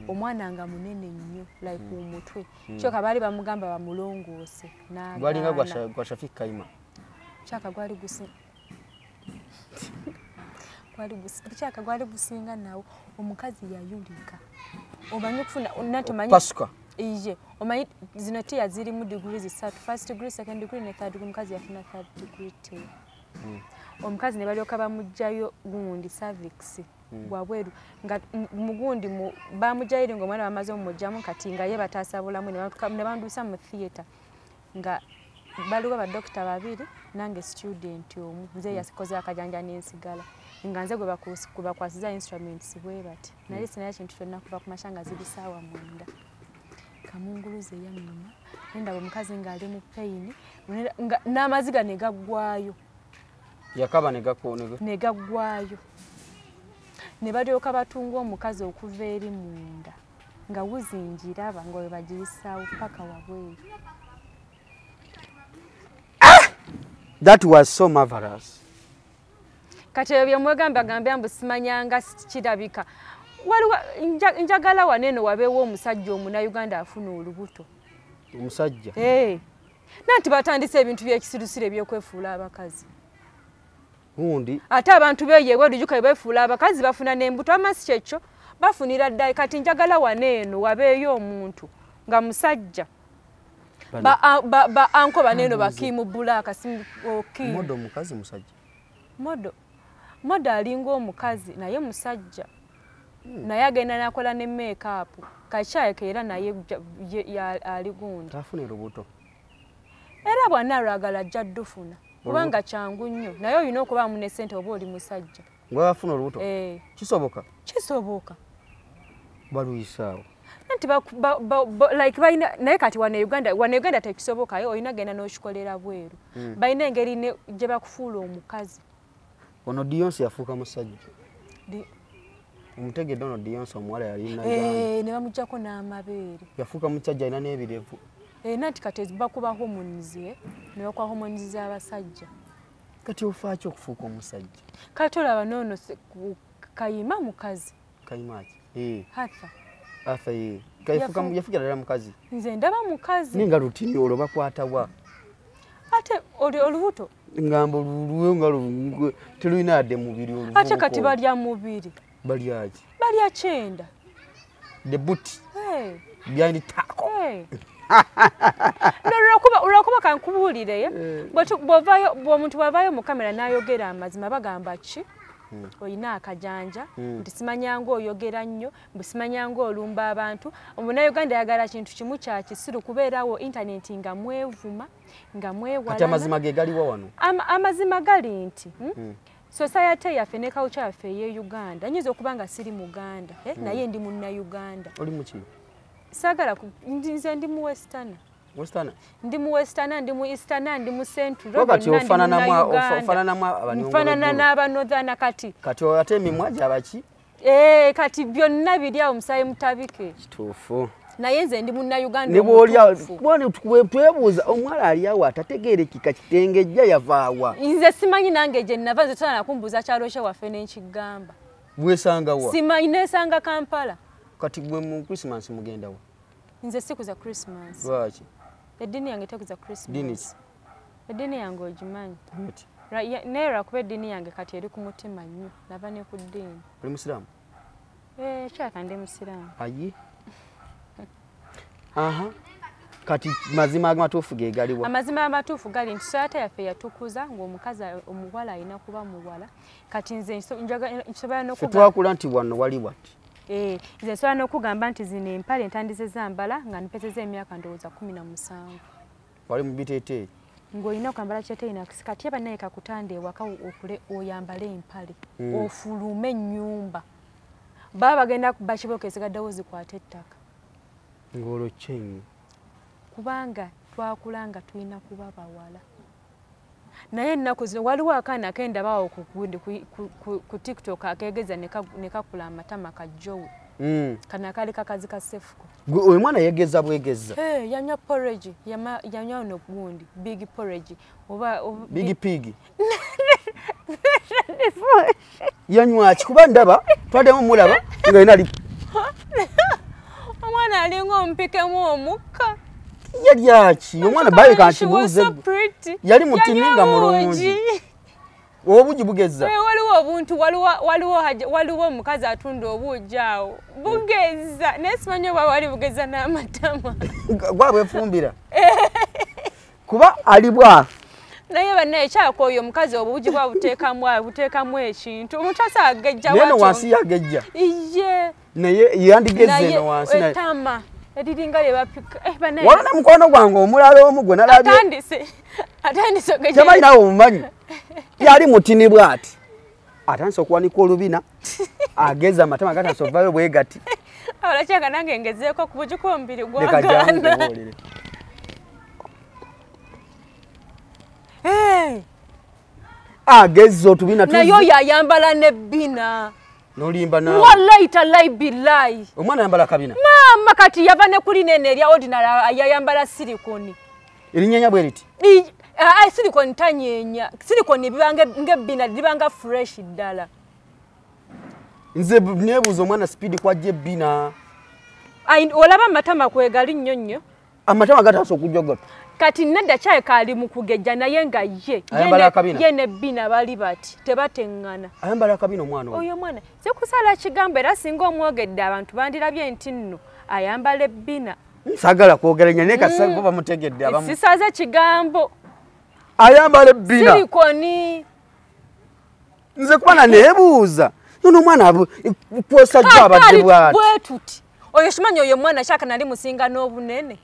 omwana nga munene nnyo like umutwe kyoka bali bamugamba bamulongoose na gwalinga gwa Shafik Kaima chaka gwali gusinga nawo omukazi yayulika omanyi kufuna natumanyi pasuka ije omanyi zino tia ziri mu degrees 3 first degree second degree ne third degree omukazi yafuna third degree tia omukazi ne balyoka bamujjayo gundi cervix wabweru nga mugundi mu bamujjaire ngo omwana bamaze omujjamu kati nga ye batasabulamu ne bandusa mu theater nga baluwa ba doctor babiri nange student omu nze yakoze akajanja n'ensigala nga nze gwe bakwasiza instruments bwe bati naye sinaye kintu kyonna kuva ku mashanga zibisawa mwenda kamunguluze yamuma nenda omukazi nga ali mu pain n'amaziga ne gaggwayo yakaba ne gaggwayo ne balyoka batunga omukazi okuva eri munda nga wuzingira nga we bagirisaawo paka wabweru. That was so marvelous. Kati ebyo mwegambagambya mbu simanyanga kirabika waliwo njagala waneno wabeewo omusajja Omunayuganda afuna olubuto. Omusajja? Nanti batandise ebintu by'ekisirisiro ebyokwefuula abakazi. Hundi ate abantu beyewe lujuka befuula abakazi bafuna n'embuto amasi kyekyo bafunira ddala kati njagala waneeno wabeeyo omuntu nga musajja ba anko baneno bakimu bulaka simuki modo mukazi musajja modo alinga omukazi naye musajja naye agenda nakola ne make up kachaeke era naye ali gundi tafune rubuto era bwana ragala jaddufuna kubanga changu nnyo naye olina okuba mu ne sente oba oli musajja ngwa afuna olubuto kisoboka baluyisaawo anti like naye kati wane Uganda tekisoboka yo olina genda n'okikolera bweru balina engeri gye bakufuula omukazi ono Dionce yafuuka musajja omutegedde ono Dionce omuwala yali ne bamuggyako n'amabeere yafuuka musajja alina n'ebirevu nanti kati bakuba hormones ne bakuba hormones z'abasajja kati ofaaki okufuuka omusajja kati olaba noono Kayima mukazi Kayima ki Hatha yafuuka ddala mukazi nze ndaba mukazi ninga lutini olwo bakwatawa ate olubuto ngamba olulwe nga telulina yadde mubiri olubuto ate kati balya mubiri balyaki balya kyenda the boot behind taco Urakuba kankubuulire bw'omuntu bw'avaayo mu kamera n'ayogera amazima bagamba ki olina akajanja nti simanyanga oyogera nnyo simanyanga olumba abantu Omunnayuganda ayagala kintu kimu kya kisiru kubeerawo internet nga mwevuma nga mwewala kati amazima ge galiwa wano amazima gali nti society yaffe ne culture yaffe ye Uganda nyinza okuba nga siri Muganda naye ndi Munnayuganda oli muki sagala nze ndi mu Western ndi mu Western ndi mu Eastern ndi mu Central wakati ofanana n'aba Northern kati ate emimwa gyabaki kati byonna biri awo musaye mutabike kituufu naye nze ndi Munnayuganda ne bw'olya bwana twebuuza omwala ali awo atategeerekika kitengejja yavaawa nze simanyi nange gye nava nze tana nakumbuuza kyaloshe waffe n'ekigamba bwesangawa simanyi neesanga Kampala kati gwe mu Christmas mugendawa nze sikuza Christmas lwaki eddiini yange tekuza Christmas dini eddiini yange ogimanyi naye lwakuba eddiini yange kati eri ku mutima nnyo nava ne ku ddiini oli musiraamu kyaka ndi musiraamu ayi kati mazima amatuufu ge galiwa amazima amatuufu gali nti soyata yaffe yatukuza ng'omukazi omuwala alina kuba muwala kati nze nsobola twakula nti wano wali wati nze nsobola n'okugamba nti zino empale entandise zambala nga mpezeza emyaka ndowooza 17 wali mu biteeteeyi ng'olina okwambala kiteeyi nakisi kati eba naye kakutanda ewaka okule oyambale empale ofulume ennyumba baba bagenda kuba kibooko esigaddewo zikwata ettaka ng'olwo kyenyi kubanga twakula nga tulina kuba bawala naye ennaku zino waliwo akaana akendabawo ku TikTok akeegeza ne kakula amatama kajjowe kana kali kakazi ka sefuko oyo mwana yegeza bwegeza yanywa porridge yanywa no gundi big porridge oba big pig yanywa kikuba ndaba twaddemu mulaba nga ina ali omwana alinga ompikemu omukka yali aki omwana bayi kankibuuze yali mutininga mulungi obuugi bugeza waliwo obuntu waliwo omukazi atunda obuugi awo bugeza naye simanyi oba wali bugeza n'amatama gwabwefumbira kuba ali bwa naye bannaye kyako oyo omukazi obuugi bwabuteekamu ekintu omuntu asaagejja naye no wansi yagejja iye naye yandigezze no wansi naye etama eriringa lyebapika walona mukwano gwange omulala omu gwe nalabye atandise ogejja kyamanyi nawe omumanyi yali mutini bwati atandise okuwanika olubina ageza amatama gatandise ovaayo bwe gati awolakyanga nange ngezeeko ku bugi kwomubiri gwagaana agezza otubina naye oyo ayambala nebbina nolimba nawe wallahi talayi billahi omwana ayambala kabina mama kati yava ne kuli nene erya ordinary yayambala silikoni erinyenya bwe riti silikoni tanyenya silikoni bibanga ngebbina libanga fresh ddala nze nebuuza omwana speed kwajja ebbina olaba amatama kwegali nnyo nnyo amatama gatandise okujjogota kati nedda kyayeka ali mu kugejja naye nga ye nebbina bali bati tebateŋŋana ayambala akabina omwana oyo mwana sikusala kigambo era singa omwogedde abantu bandirabye nti nno ayambala ebbina sagala kwogeranya naye kasi bo bamutegedde abamu sisaze kigambo ayambala ebbina silikoni nze kubana neebuuza nono omwana kwosajja abadde bwe tuti oyo kimanyi oyo mwana kyaka nali musinga n'obunene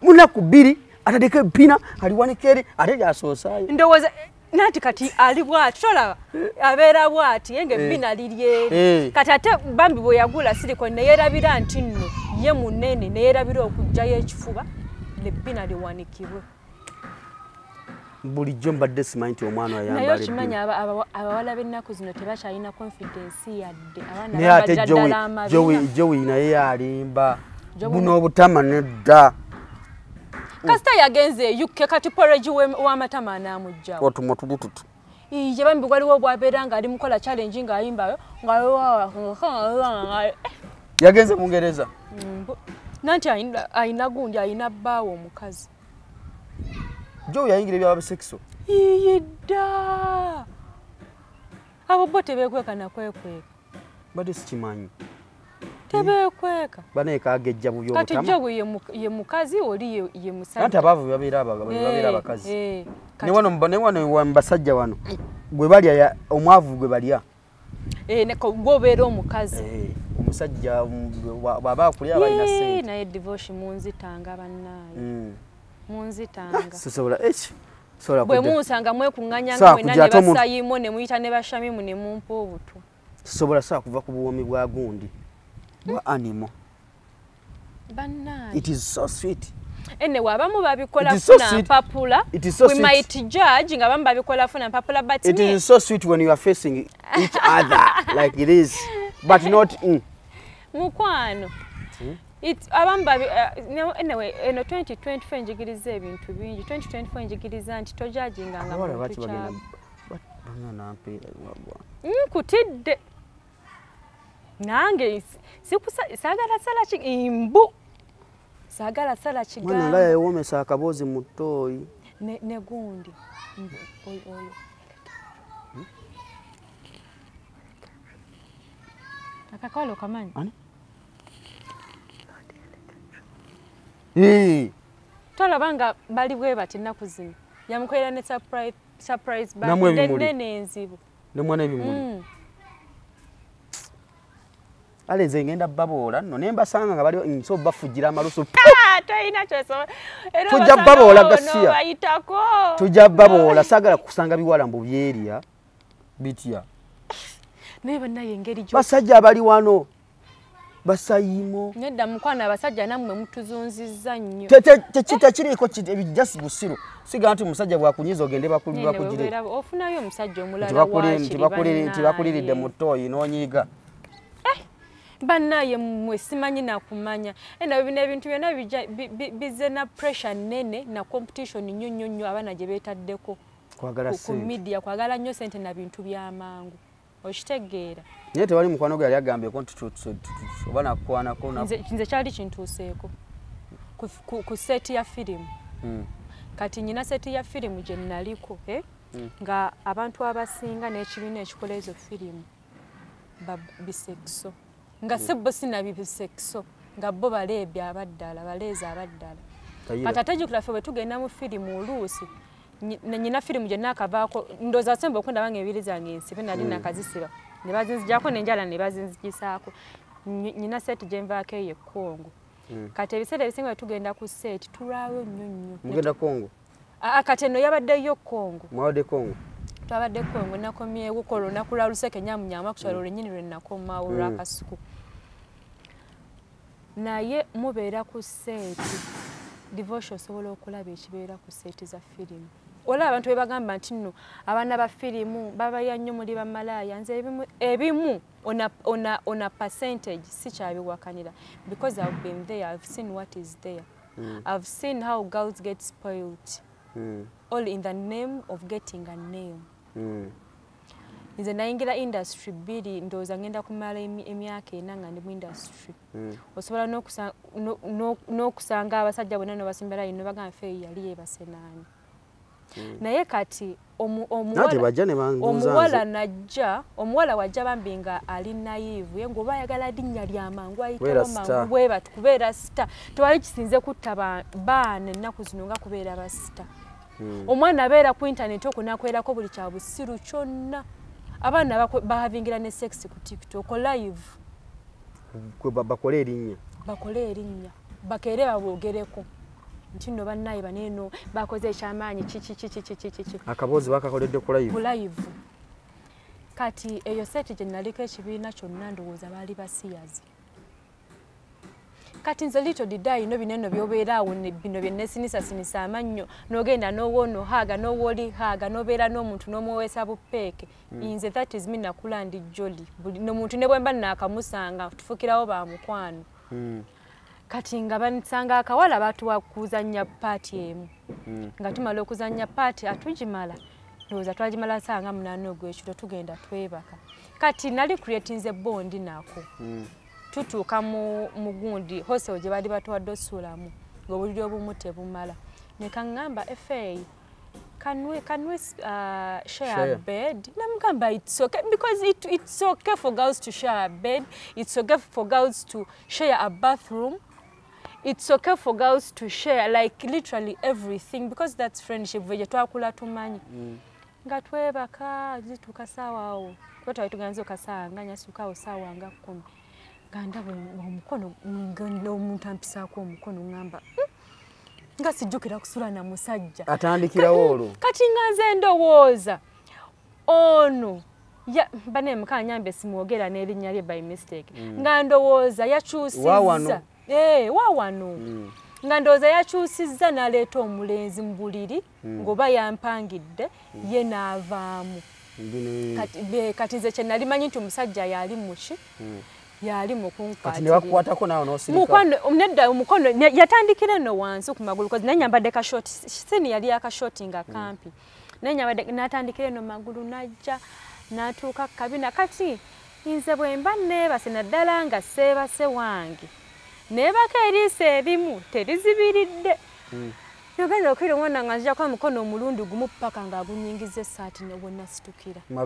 munaku bbiri atadeko ebbina aliwanika eri ate gyasoosaayo ndowooza nanti kati ali bwati tolaba abeera bwati ye nga ebbina liryeri kati ate bambi bwe yagula silikoni neyeerabira nti nno ye munene neyeerabira okugjayo ekifuba nebbina liwanikibwe bulijjo mbadde simanyi nti omwana naye okimanyi abawala b'ennaku zino tebakyalina confidence yadde naye ate jowi naye yalimba buno obutama nedda kasita yagenze eyukke kati porridge w'amatama anaamugjawo otuma tubututu iye bambi waliwo bwabeera nga ali mukola challenge ng'ayimbayo yagenze Bungereza nanti ayina gundi ayina bbaawo omukazi jo yayingira ebyaba sexo yidda abo bo tebeekweka nakwekweka badde sikimanyi tebeekweka banaye kagejja bubi kati jo ye mukazi oli ye musajja nanti abaavu babeera abakazi ne wano wambasajja wano gwe balya omwavu gwe balya gwobeera omukazi omusajja bw'aba akulya balina ssente naye divorce munzitanga bannaaye munzitanga sosobola bwe munsanga mwekuŋŋanya nga mwena ne basayimu ne muyita ne bashamimu ne mumpa obutu sosobola saa kuva ku buwomi bwa gundi bwa animal bannaaye it is so sweet anyway abamu babikola funa mpapula we might judge nga abamu babikola funa mpapula but it is so sweet when you are facing each other like it is but not mukwano anyway eno 2024 njigiriza ebintu bingi 2024 njigiriza nti tojajinganga muntu kyabo nkutidde nange saagala sala imbu saagala sala kigambo mwana nga yawomesa akaboozi mu ttooyi ne gundi oyo akakolo kamanyi twalabanga bali bwe bati ennaku zino yamukolera ne surprise nene enzibu nemwana ebimuli ale nze ngenda baboola nno ne mbasanga nga bali nso bafugira amalusu toyina kyoso tujja baboola gasiya tujja baboola sagala kusanga biwala mbu byerya bitya naye bannaye engeri basajja abali wano basayimo nedda mukwana abasajja nammwe mutuzunzizza nnyo tekiriiko ebijasi busiru siga nti omusajja bwakunyiza ogende bakugire ofunayo omusajja omulala tibakuliridde mu ttooyi n'onyiiga bannaye mmwe simanyi nakumanya enda bino ebintu byonna bize na pressure nene na competition nnyo abaana gye beetaddeko ku media kwagala nnyo sente na bintu by'amangu okitegeera naye tewali mukwano gwe yali agambyeko nti oba nakukwanako nze kyali kintuuseeko ku seti ya firimu kati nyina seti ya firimu gye naliko nga abantu abasinga n'ekibiina ekikola ezo firimu bisekso nga sebo sinabibisekso nga bo baleebye abaddala baleezi abaddala kati ate gikulafe bwe tugenda mu firimu oluusi nyina firimu gye naakavaako ndooza semba okundaba nga ebiri zange ensibe nali nakazisiba ne bazinzijako n'enjala ne bazinzigisaako nyina seeti gye nvaako eyo ekkongo kati ebiseera ebisinga bwe tugenda ku seeti tulwawo nnyo mugenda Kongo kati eno yabaddeyo Kongo mwabadde Kongo twabadde Kongo nakomyewo ko olunaku lwa luseke nyamunyama ku kyalo lwennyini lwe nakomawo lwakasuku naye mubeera ku seeti devotion osobola okulaba ekibeera ku seeti za firimu olaba abantu be bagamba nti nno abaana ba firimu babalya nnyo muli bamalaaya nze ebimu on a percentage sikyabiwakanira because I've been there, I've seen what is there. I've seen how girls get spoiled all in the name of getting a name. Nze nayingira industry bbiri ndowooza ngenda kumala emyaka ena nga ndi mu industry osobola n'okusanga abasajja bonna nobasimbira ino bagamba fe yali yeebase naani naye kati omuwala wajja bambi nga ali nayivu ye ng'oba ayagala linnya lyamangu ayitawo mangu bwe bati kubeera sita tewali kisinze kutta baana ennaku zino nga kubeera basita omwana abeera ku intaneti okwo nakwerako buli kya busiru kyonna abaana bahavingira ne sex ku TikTok live bakole erinnya bakeere baboogereko nti nno bannaye baneeno bakoze ekyamaanyi kiki akaboozi bakakoledde ku live kati eyo seeti gye naliko ekibiina kyonna ndowooza baali basiyazi kati nze little did I know bineno byobeeraawo bino byennesinisa amannyo n'ogenda n'owoono haaga n'owooli haaga n'obeera n'omuntu n'omuweesa bupeeke nze that is me nakula ndi joli buli n'omuntu ne bwe mba naakamusanga tufukirawo ba mukwano kati nga bansanga akawala batuwa kuzannya paati emu nga tumala okuzannya paati atugimala ndowooza twagimala sanga munaana ogw'ekiro tugenda twebaka kati nali creatinze bondi nako tutuuka mu gundi hoseo gye baali batuwadde osuulamu ng'obuliri obumu tebumala ne kaŋŋamba FA can we share a bed? Namugamba it's okay because it's okay for girls to share a bed, it's okay for girls to share a bathroom, it's okay for girls to share like literally everything because that's friendship vye twakula tumanyi nga twebaka zituuka saawa awo twetwali tuganza okasaanganya sukawo saawa nga 10 ganda omukono omuntu ampisaako omukono ngamba nga sijjukira kusula na musajja atandikirawo olwo kati nga nze ndowooza ono bane mukanyambe simwogera n'erinnya lye by mistake nga ndowooza yakyusizza waawano nga ndowooza yakyusizza n'aleeta omulenzi mu buliri ng'oba yampangidde ye n'avaamu kati nze kye nali manyi nti omusajja yali muki yali mukunkwatako nawe nosirika nedda omukono yatandikira eno wansi ku magulu kozi nenyambadde kashoti sini yali akashoti nga kampi nenyambadde natandikira eno magulu najja natuuka kabina kati nze bwe mba neebase naddala nga seebase wange neebaka eriisa ebimu terizibiridde yogenda okwira omwana nga nzijako omukono omulundi gumu paka ng'agunyingiza essaati ne bwe nasitukira mu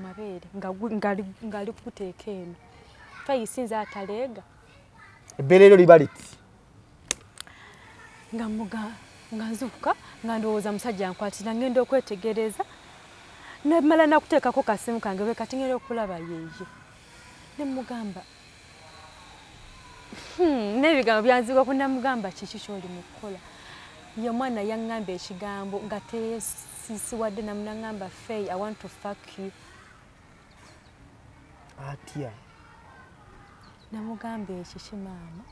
mabeere ngali kuteeka eno fayisinza ataleega ebbeere eryo liba liti nga nzuukuka nga ndowooza musajja nkwatira ngenda okwetegereza nemala nakuteekako kasimu kange bwe kati ngenda okulaba yeeye ne mugamba n'ebigambo byanzigwa kunamugamba kiki ky'oli mu kukola ye mwana yaŋŋamba ekigambo nga teesisiwadde namunagamba Faye, I want to fuck you. Atya namugamba ekiki maama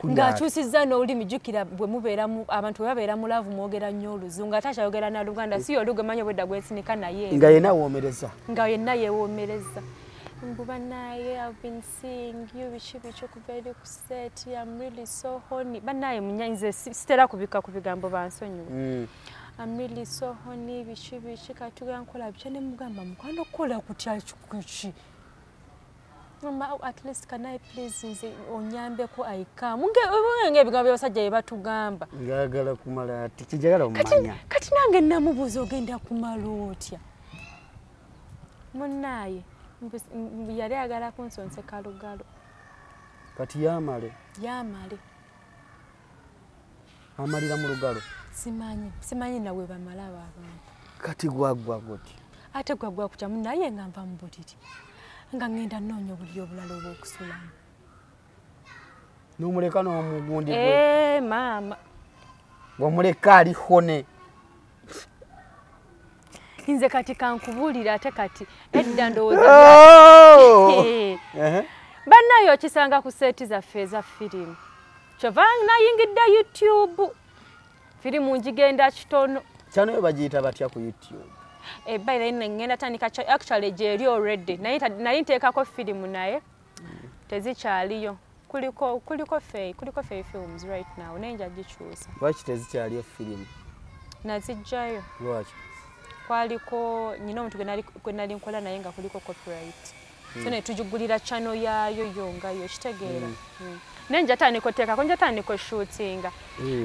ng'akyusizza n'olulimi jjukira bwe mubeera abantu bwe babeera mu laavu mwogera nnyo Oluzungu ate akyayogera na Luganda si oluga manyi obwedda gwesinika naye nga yenna woomereza nga yenna yeewoomereza mbuba naye I've been seeing you biki kuva eri ku set I'm really so horny banaye munyanyize sitera kubika ku bigambo bansonyiwe I'm really so horny biki katuga nkola biki ne mugamba mukwano kola kutya kiki Mama, at least can I please nze onyambeko ayika munge ebigambo by'abasajja bye batugamba ngagala kumala ati kijagala omanya kati nange namubuuza ogenda kumala otya munnaye yali agala kunsonseka lugalo kati yamale amalira mu lugalo simanyi nawe bamala abantu kati gwagwa goti ate gwagwa kutya munnaye nga nva mu buliri nga ngenda nnoonya obuliri obulala obw'okusulamu n'omuleka n'omugundi gwe maama ng'omuleka alihone nze kati kankubuulira ate kati edda ndowooza bannaye okisanga ku seeti zaffe eza firimu kyova nayingidde YouTube firimu ngigenda kitono kyano yo bagiyita batya ku YouTube by the way ngenda tandika actually gyeri already naye nteekako firimu naye tezikyaliyo kuliko Faye Films right now naye nja gikyusa lwaki tezikyaliyo firimu nazijjayo lwaki kwaliko nyina omuntu gwe nali nkola naye nga kuliko copyright so ne tujugulira channel yayo yongayo kitegeera nenja tandika teekako nja tandika shootinga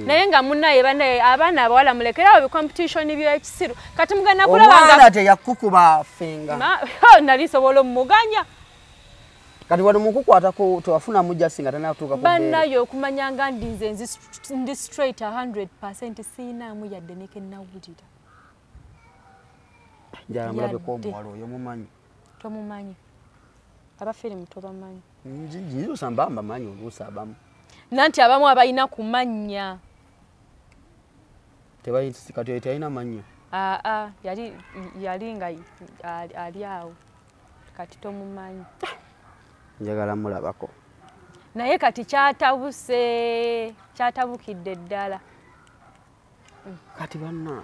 naye nga munnaye banaye abaana abawala mulekerawo bi competition by'ekisiru kati mugana kulabanga omwana teyakukuba fenga nali sobola omuganya kati wano mukukwatako tewafuna mujja singa tanatuuka banaye okumanya nga ndi straight 100% siinaamu yadde nekenawulira njala mulabeko omuwala oyo mumanyi tomumanyi abafirimu tobamanyi njirusa mbamba manyi oluusa abamu nanti abamu abalina kumanya kati talina manyo yali nga ali awo kati tomumanyi njagala mulabako naye kati kyatabukidde ddala kati banna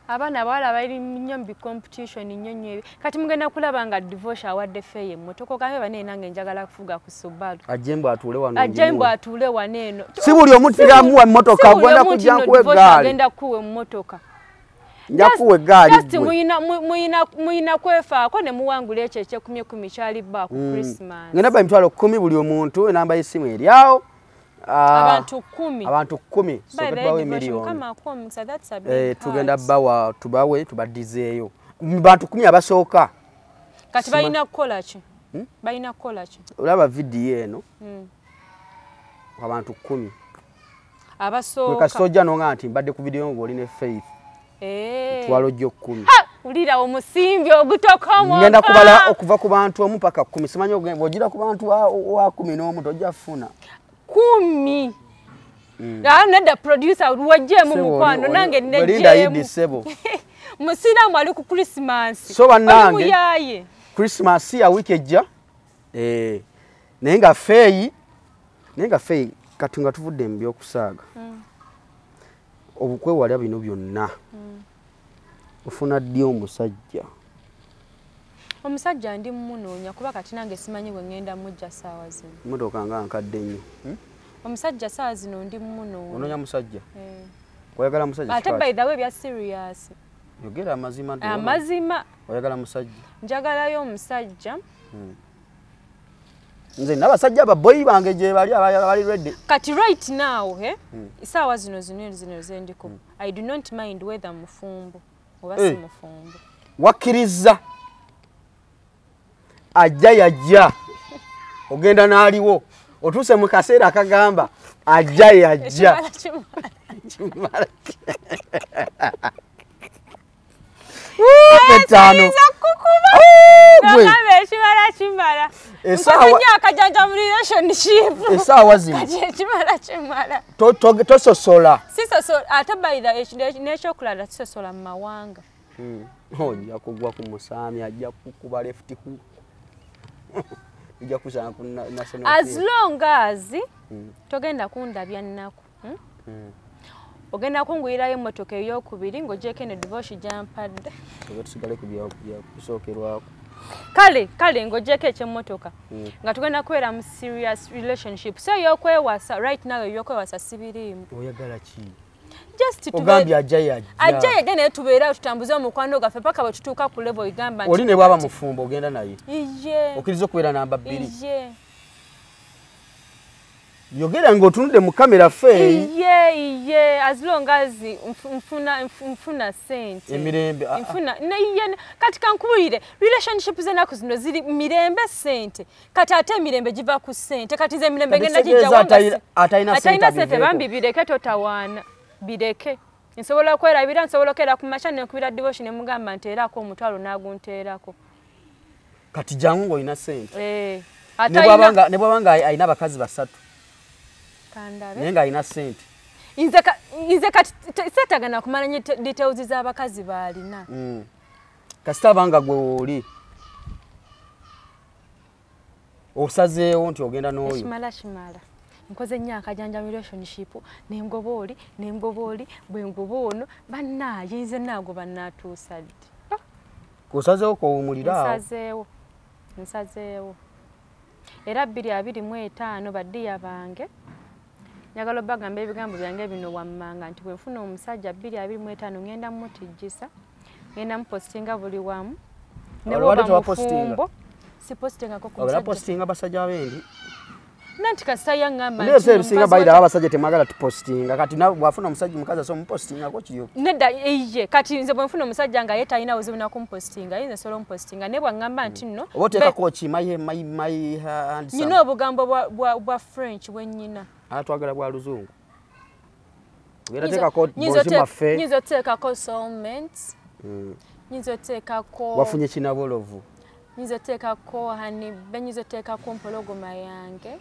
abaana abawala bali nnyo mu competition nnyo ebi kati mugenda kulaba nga divorce awadde Faye emmotoka ogambe bane nange njagala kufuga ku Subaru ajembo atuule wano eno si buli omutiramu emmotoka gwenda kujja nkuwe eggaali agenda kuwa emmotoka nja kuwa eggaali just muyina kwefaako ne muwangula ekyo ekyekumi kyali bba ku Christmas ngenda ba emitwalo 10 buli omuntu enamba y'essimu eryawo abantu 10 so tubawe miliyoni tugenda bawa tubadizeeyo bantu 10 abasooka kati balina kukola ki olaba vidiyo eno abantu 10 abasooka kasojja nonga nti mbadde ku vidiyo ng'oli ne Faith twalo jjo 10 ulira omusimbi ogutokomo ngenda kubala okuva ku bantu omu paka 10 simanyi ogira ku bantu wa 10 n'omu tojja funa 10 nedda producer wajjemu mukwano nange nejjemu musiramu ali ku Christmas so bannange Christmas ya week ejja naye nga Faye kati nga tuvudde mu by'okusaaga obukwewalya bino byonna ofuna ddi omusajja ndi mmunoonya kuba kati nange simanyi bwe ngenda mujja saawa zino motoka nga nkadde nnyo omusajja saawa zino ndi mmunoonya onoonya musajja oyagala musajja ate by the way bya serious yogera amazima oyagala musajja njagalayo omusajja nze n'abasajja ababoyi bange gye bali ready kati right now saawa zino zendiko I do not mind whether mufumbo oba si mufumbo wakkiriza ajja yajja ogenda n'aliwo otuuse mu kaseera akagamba ajja Chimala. Petano. Chimala. Esawa akajanja mu relationship. Esawa zino. Chimala. Tososola. Sisosola ate bayira n'ekyokulala sisosola mu mawanga. Ojja kugwa ku musaami ajja kukuba left hook. Ojja kusanga ku national. As long as togenda kundabya nnaku. Ogenda kunguyirayo emmotoka ey'okubiri ng'ogyeko ne divorce gyampadde. Tusigale ku kusookerwako. Kale ng'ogyeko eky'emmotoka nga tugenda kubeera mu serious relationship. So y'okwewasa right now y'okwewasa sibiriimu. Oyagala ki? Just ogambye ajja naye tubeera tutambuze omukwano gaffe paka bwe tutuuka ku level igamba nti oli ne bwaba mufumbo ogenda naye iye okiriza okubeera namba 2 iye yogera ng'otunudde mu kamera ffe iye as long as nfuna sente emirembe kati kankubulire relationship z'ennaku zino ziri mirembe sente kati ate emirembe giva ku sente kati ze emirembe ngenda gijja atalina sente bambi bireke totawaana bireke nsobola okwerabira nsobola okera ku macha nekubira divorce ne mugamba nteerako omutwalo n'agunteerako kati jangu ng'olina sente ne bwabanga alina abakazi basatu naye ng'alina sente nze kati seetagana kumanya details z'abakazi baalina kasita abanga gwe oli osazeewo nti ogenda n'oyo kimala nkoze nnyo akajanja mu relationship nengoba oli bwe ngoba ono bannaaye nze naagoba naatuusa ddi osazeewo kowumuliraawo nsazeewo era 2025 baddiya bange njagala bagamba ebigambo byange bino wammanga nti bwe nfuna omusajja 2025 ngenda mutijjisa ngenda mupostinga buli wamu ne bwoba mufumbo sipostingako ku musajja postinga basajja abendi nanti kasaya ngamba nti ebisinga bayira abasajja temagala tupostinga kati nawe bwafuna omusajja mukazi so mupostingako kiriyo nedda iye kati nze bwe nfuna omusajja nga yeta alina buzibu nakumpostinga yinza solo mpostinga ne bwangamba nti nno oteekako ki my hands nyina obugambo bwa French bwennyina atwagala bwa luzungu ogenda teekako bonzi maffe nyinza oteekako soulmates nyinza oteekako wafunye kinabolovu nyinza oteekako hanibe nyinza oteekako mpologoma yange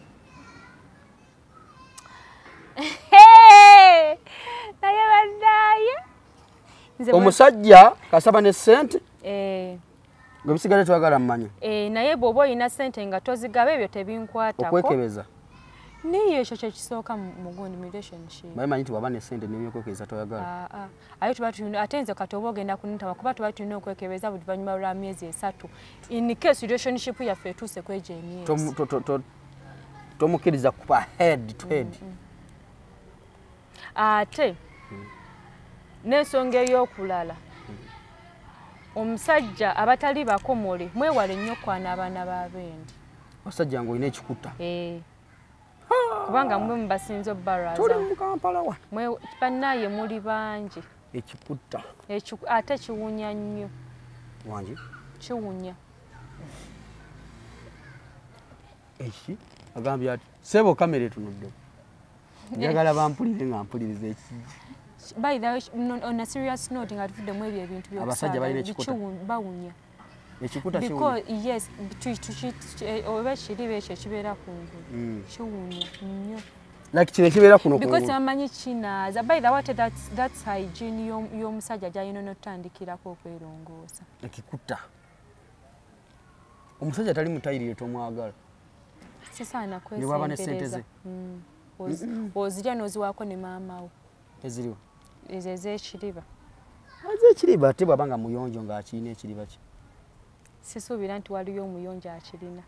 naye bannaye omusajja kasaba ne sente gwe bisigale twagala mmanya naye bw'oba olina sente nga tozigaba ebyo tebinkwatako okwekebeza niyo ekyo kyekisooka mu gundi relationship bayimanyi nti waba ne sente n'ebyokwekebeza toyagala aye tuba tulina ate nze kati oba ogenda kunintaba kuba tuba tulina okwekebeza buli luvannyuma lwa myezi 3 in case relationship yaffe etuuse kwegyo emyezi tomukkiriza kuba head to head ate n'ensonga ey'okulala omusajja abatali bakomole mwewale nnyo okwana abaana b'abendi basajja ng'olina ekikuta kubanga mwe mubasinze tuli mu Kampala wa bannaye muli bangi ekikuta ate kiwunya nnyo wangi kiwunya eki agambye ati sebo kamera etunudde njagala bampulire nga mpuliriza ekiji by the way on a serious note nga tuvuddemu ebyo ebintu abasajja balina ekikuta bawunya ekikuta because yes oba ekiriba ekyo ekibeera kungulu kiwunya nnyo like kino ekibeera kuno because amanyi kinaaza by the way that's hygiene y'omusajja gy'alina n'otandikirako okwerongoosa ekikuta omusajja tali mutayirire tomwagala sisaana kwesembereza ozirya n'oziwaako ne maamawo eziriwa ezo ez'ekiriba ez'ekiriba ate bw'aba nga muyonjo ng'akirina ekiriba kye sisuubira nti waliyo omuyonjo akirina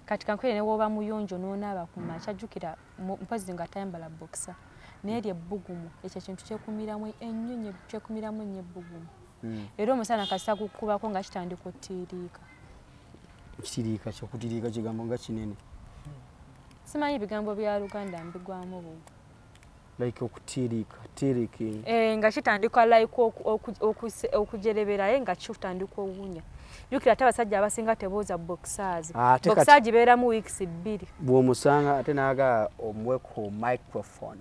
kati kankwere ne woba muyonjo n'onaaba ku makya jjukira mpozi nga tayambala bokisa naye eryo ebbugumu ekyo kintu kyekumiramu ennyo kyekumiramu ennyo ebbugumu era omusana kasita gukubako nga kitandika ottiriika kitiriika kyokutiriika kigambo nga kinene simanyi ebigambo bya Luganda mbigwamu bugu like okutiriking nga kitandika like okujereberaye nga kitandika owunya jukira ate abasajja abasinga tebooza boxers boxers gibeera mu weeks 2 bw'omusanga ate naaga omuweko microphone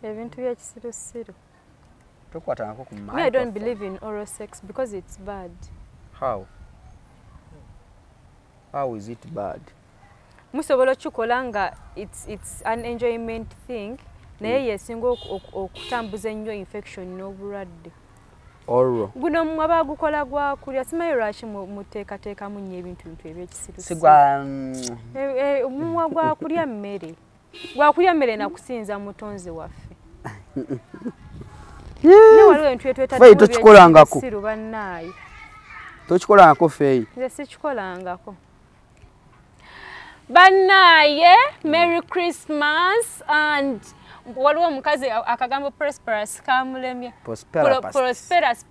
ebintu by'ekisirusiru tokwatangako ku microphone. I don't believe in oral sex because it's bad. How is it bad? Musobola kikola nga it's an enjoyment thing naye yesinga okutambuza ennyo infection n'obulwadde. Oral. Guno mwaba gukola gwa kulya simayi lwaki muteekateekamu nnyo ebintu ebyekisirusiru. Sigwa omumwa gwa kulya mmere. Gwa kulya mmere nakusinza mutonzi waffe. Ne waliwo ebintu Fei tokikolangako. Siru bannaayi. Tokikolangako Fei. Nze sikikolangako. Bannaaye, Merry Christmas and waliwo omukazi akagambo prosperous kamulemye. Prosperous.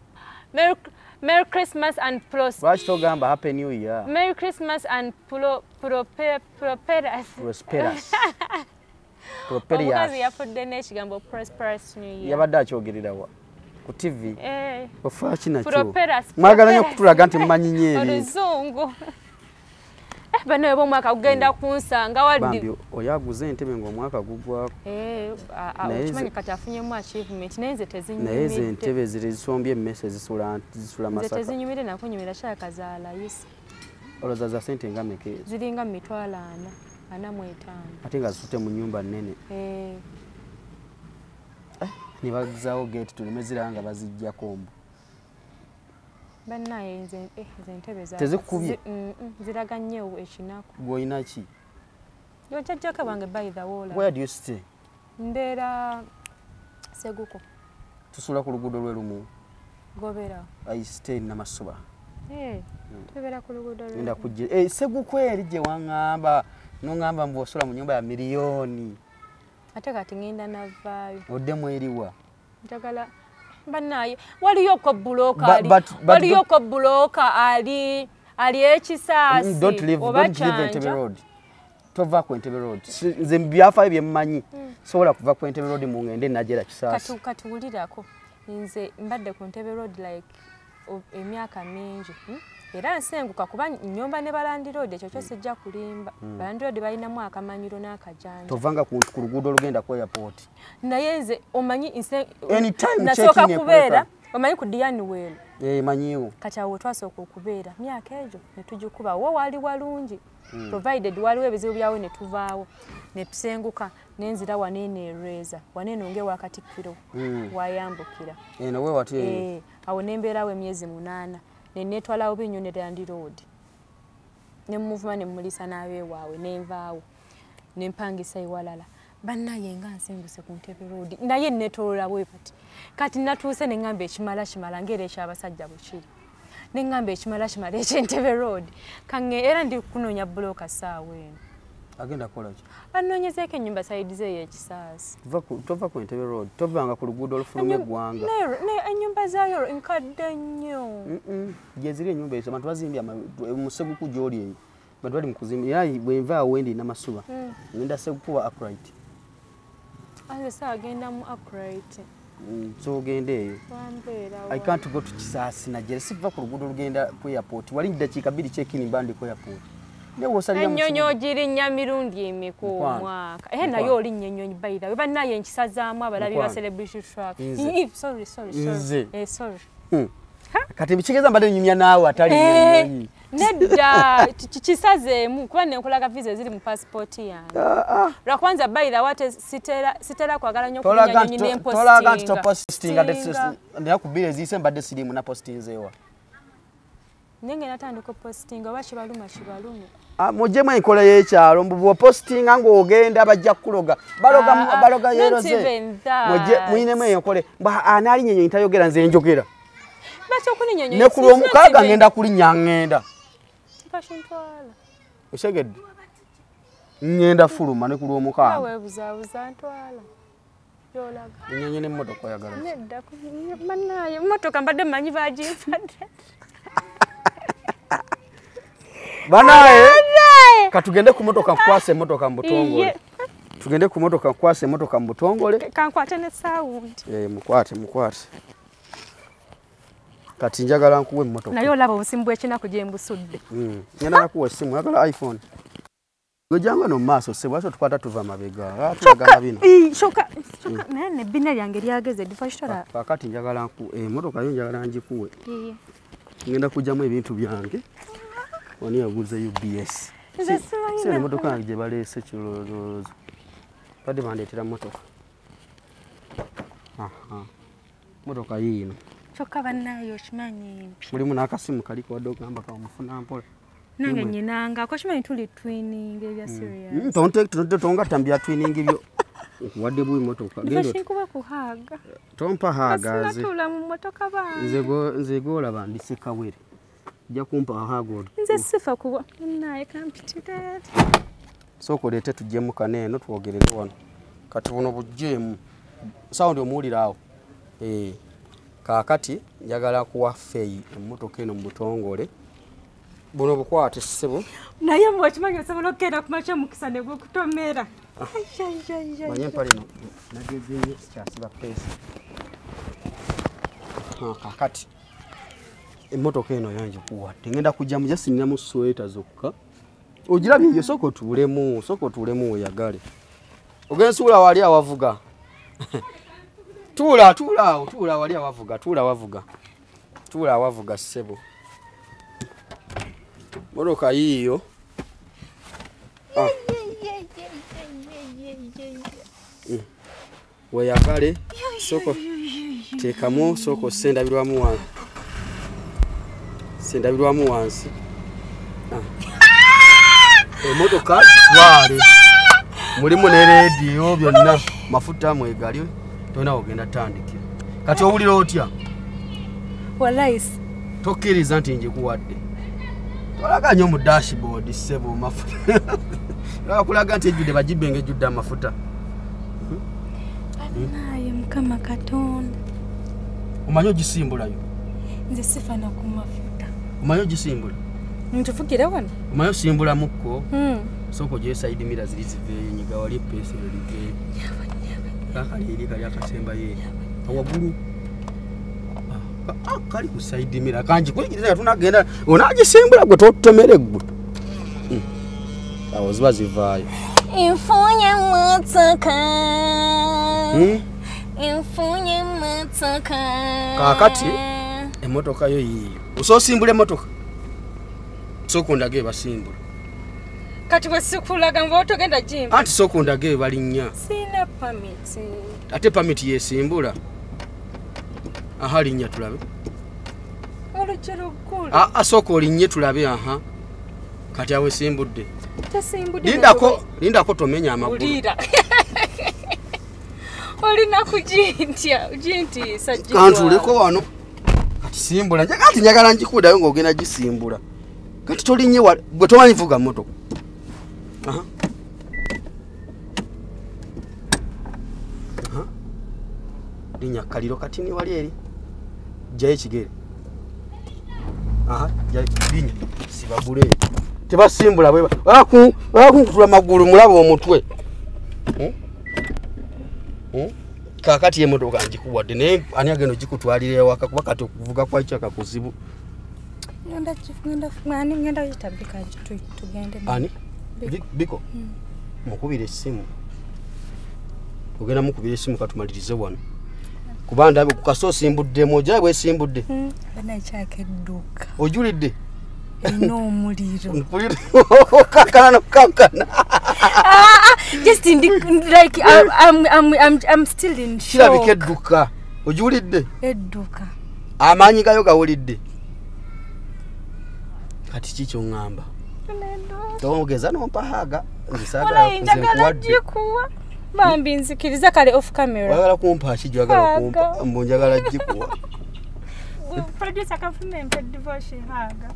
Merry Christmas and prosperous. Lwaki togamba Happy New Year? Merry Christmas and prosperous. Omukazi yafudde n'ekigambo prosperous New Year. Yabadde akyogerera wa? Ku TV? Ofa kinakyo? Mwagala nnyo okutulaga nti mumanyi nnyo ebintu. Oluzungu. Bano ebo mwaka kugenda kunsanga waddi. Bambi oyaguze entebe ng'omwaka gugwako. Okimanyi kati afunyemu achievement naye nze tezinyumire. Naye ze entebe zisombye emmese zisula Masaka. Nze tezinyumire nakunyumira kyakazaala yisi. Olowooza za ssente nga mmeka ezo? Ziringa 4,000. 45. Ate nga zisute mu nnyumba nnene. Ne bagizaawo gate tuleme ziraba nga baziggyako mbu. Bannaye nze entebe za tezikubye ziraga nnyo ekinaku. Gw'olina ki? Jjajjaka bange by the wall. Where do you stay? Mbeera Seguko. Tusula ku luguudo lwe lumu. Gobera. I stay Namasuba. Tubeera ku luguudo lwe. Nda kujje. Seguko eri gye waŋŋamba. N'oŋŋamba mbu osula mu nnyumba ya miliyoni. Ate kati ngenda navaayo. Oddemu eriwa? Njagala bannaye waliyo ko buloka ali ekisaasi. Don't live Entebbe Road. Tova ku Entebbe Road. Nze byafaayo bye mmanyi. Sobola kuva ku Entebbe Road mu ngende najera kisaasi. Kati wulirako. Nze mbadde ku Entebbe Road like emyaka mingi. Era nsenguka kuba nnyumba ne Balandi Road ekyo kyose ejja kulimba. Balandi Road balinamu akamanyiro n'akajanja. Tovanga ku luguudo olugenda ku airport. Naye nze omanyi anytime nasooka kubeera omanyi ku Diani Well. Manyiwo. Kati awo twasooka okubeera myaka egyo ne tugikuba wo wali walungi. Provided waliwo ebizibu byawo ne tuvaawo ne tusenguka n'enzira waneeno ereza waneeno ngewa Katikkiro wayambukira. Nawe wate. Awo nembeerawo emyezi 8. Netwalawo Binyonyi Land Road. Ne movement ne mulisa n'abeewaawe nenvaawo. Nempangisa ewalala. Bannaye nga nsenguse ku Entebbe Road. Naye netolola bwe pati. Kati natuuse ne ngamba ekimala ngere ekyabasajja bukiri. Ne ngamba ekimala eky'Entebbe Road. Kange era ndi kunoonya buloka saawa eno. Agenda kola ki? Anoonyezeeko ennyumba sayidi ze y'ekisaasi. Tova ku Entebbe Road. Tovanga ku luguudo olufuluma eggwanga. Ennyumba zaayo nkadde nnyo. Gye ziri ennyumba ezo abantu bazimbye mu Seguku gy'oli eyo. Bantu bali mu kuzimba. Era bwe nvaawo wendi Namasuba. Ngenda Seguku wa upright. Anze saagenda mu upright. So ogende eyo. I can't go to Kisaasi najjere siva ku luguudo olugenda ku airport. Wali ddakiika 2 check-in mbandi ku airport. Ennyonyi girinnya mirundi emeka omwaka. Naye oli nnyonyi bayira. Bannaye enkisazaamu abalabi ba celebrity track. Sorry. Kati bikigeza mbadde nyumya naawe atali nnyonyi. Nedda kisazeemu kuba nenkolaga visa ziri mu passport yange. Lwakwanza bayira wate sitera kwagala nnyo okunya nnyonyi n'empostinga. Tolaga nti topostinga naye ku bire ziise mbadde siriimu na postinzeewa. Nenge natandika postinga oba kibaluma. Mujjemu enkola y'ekyalo mbu bw'opostinga ng'ogenda bajja kukuloga. Baloga yeroze. Muyinemu eyo nkole. Anaali nnyonyi ntayogera nze njogera. Ne ku lw'omukaaga ngenda kulinnya ngenda. Kashintwala. Osegedde. Ngenda fuluma ne ku lw'omukaaga. Weebuzaabuza ntwala. Yolaga. Ennyonyi n'emmotoka oyagala. Nedda bannaye emmotoka mbadde mmanyi baagimpadde. Banaye katugende ku motoka kwase motoka mbutongole tugende ku motoka kwase motoka mu butongole kankwate ne sound mukwate kati njagala nkuwe motoka nayo laba obusimu bw'ekinaku gye mbusudde ngenda nakuwa essimu yagala iPhone gojanga no maaso sebwaso tukwata tuva mabega shoka nene bina lyange lyageze difashtora kakati njagala nku motoka yo njagala njikuwe ngenda kujamu ebintu byange oni yaguze UBS sio motoka yange balese kirozo pade bandetera motoka motoka yino shoka banayo kimanyi mulimu nakasimu kaliko wadogamba ka mufuna mpola nange nyinanga ko kimanyi tuli twinning ebya serious tonga tambia twinning byo wadde bui motoka gendo shinkuba kuhaga tompa haga tula mu motoka ba nzegola bandisika were ja kumpa hago nze sifa kuba naye competed soko lete tujemu kaneno twogerere wano kati buno bujemu sound omulirawo kakati njagala kuwa fei emmotoka eno mu butongole buno bukwate sebo naye mwachimanyi osobola okenda kumacha mukisane gwo kutomera manye pale no nagezenye kyasiba pesa kakati emmotoka eno yanje kuwadde ngenda kujja mu jasinina mu sweater zokka ogirabye yo soko tulemu oyagale ogensuula wali awavuga tula wali awavuga sebo motoka yiyo weyagale soko tekamu soko sendabirwamu wansi emotoka twale mulimu ne radio byonna mafuta mwegali tona ogenda tandikira kati owulira otya wallahi tokkiriza nti nje kuwadde tolaga nnyo mu dashboard sebo mafuta kulaga nti ejjudde bagibenge ejjudde amafuta naye mukama katonda omanyi ogisimbulayo nze sifana ku mafuta omanyi ogisimbula ntufukire wano omanyi osimbula mukko soko gye side mirror ziri ziveeyo nyiga wali pesa liveeyo kakali kali akasemba ye awagulu kali ku side mirror kanji kulikiriza tunagenda onagisimbula gwe totomere gwe awo ziba zivaayo infunye motoka kakati emotoka yo yiyo usosimbula emotoka soko ndage basimbula kati wesikulaga mboto genda jimba anti soko ndage balinnya sina permit ate permit yesimbula ahalinya tulabe olujero kula soko linnye tulabe kati awe simbudde tasimbudde lindako tomenya amagulu ulira olina kujinti sajja kantu leko wano kati simbula kati nyagala njikudayo ngogenda gisimbula kati tolinye gwe tomanyi vuga motoka linya kaliro kati ni wali eri jaye kigere jaye linya sibabule tebasimbula bwe bakutula magulu mulabo omutwe kakati ye motoka njikuwadde naye ani agenda gikutwalira ewaka kuba kati okuvuga kwakyaka kuzibu ngenda yitabika tugende ani biko mukubira essimu ogenda mukubira essimu katumalirize wano kuba ndabe kukasoosimbuddemu ojaye bwesimbudde banakyaka edduuka ojulidde n'omuliro kakana just like I'm still in shock kirabika edduka ojulidde edduka amaanyi gayo gawulidde kati kikyo ngamba togeza nompa haga njagala jikuwa bambi nzikiriza kale off camera wagala kumpa ki jagala kumpa mbonjagala jikuwa producer kafume mpe divorce haga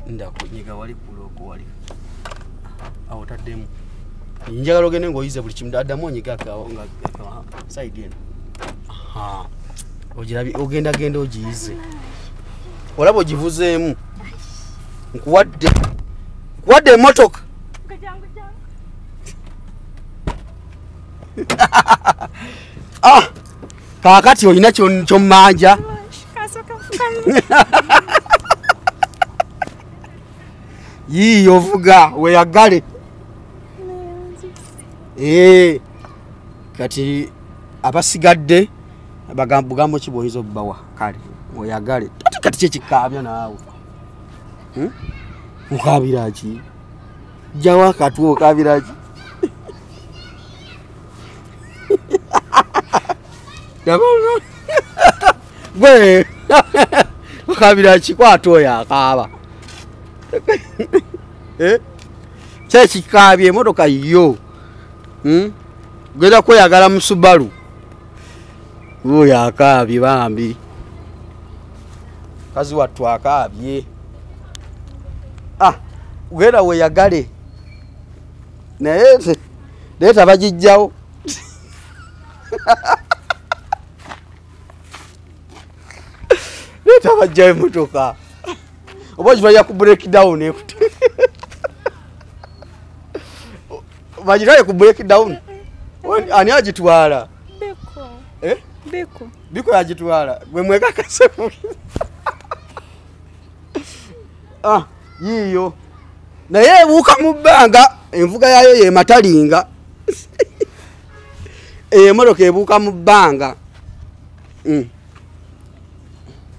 ndako nyiga wali kuloko wali awo taddemu njagala ogende ng'oyize buli kimu addamu onyiga nga side eno ogenda ogiyize olaba ogivuzeemu nkuwadde emotoka Kakati olina ky'ommanja. Yiyo vuga weyagale. Kati abasigadde bugambo ki bw'oyinza obbawa kale weyagale. Kati kyekikaabya naawe. Mukaabira ki? Jjawa akatwo okaabira ki? Gwe okaabira ki? Kwata oyo akaaba. Kyekikaabya emmotoka yo. Gwenda kweyagala mu Subaru. Oyo akaabye bambi. Kazi wattu akaabye. Gwenda weyagale. Naye tabagijjawo. Tabajjawo emmotoka. Oba ogitwalira ku breakdown. Bagitwale ku breakdown. Ani agitwala? Biko yagitwala. Gwe mwekakase. Yiyo. Naye ebuuka mu bbanga, envuga yaayo ye matalinga. Emmotoka ebuuka mu bbanga.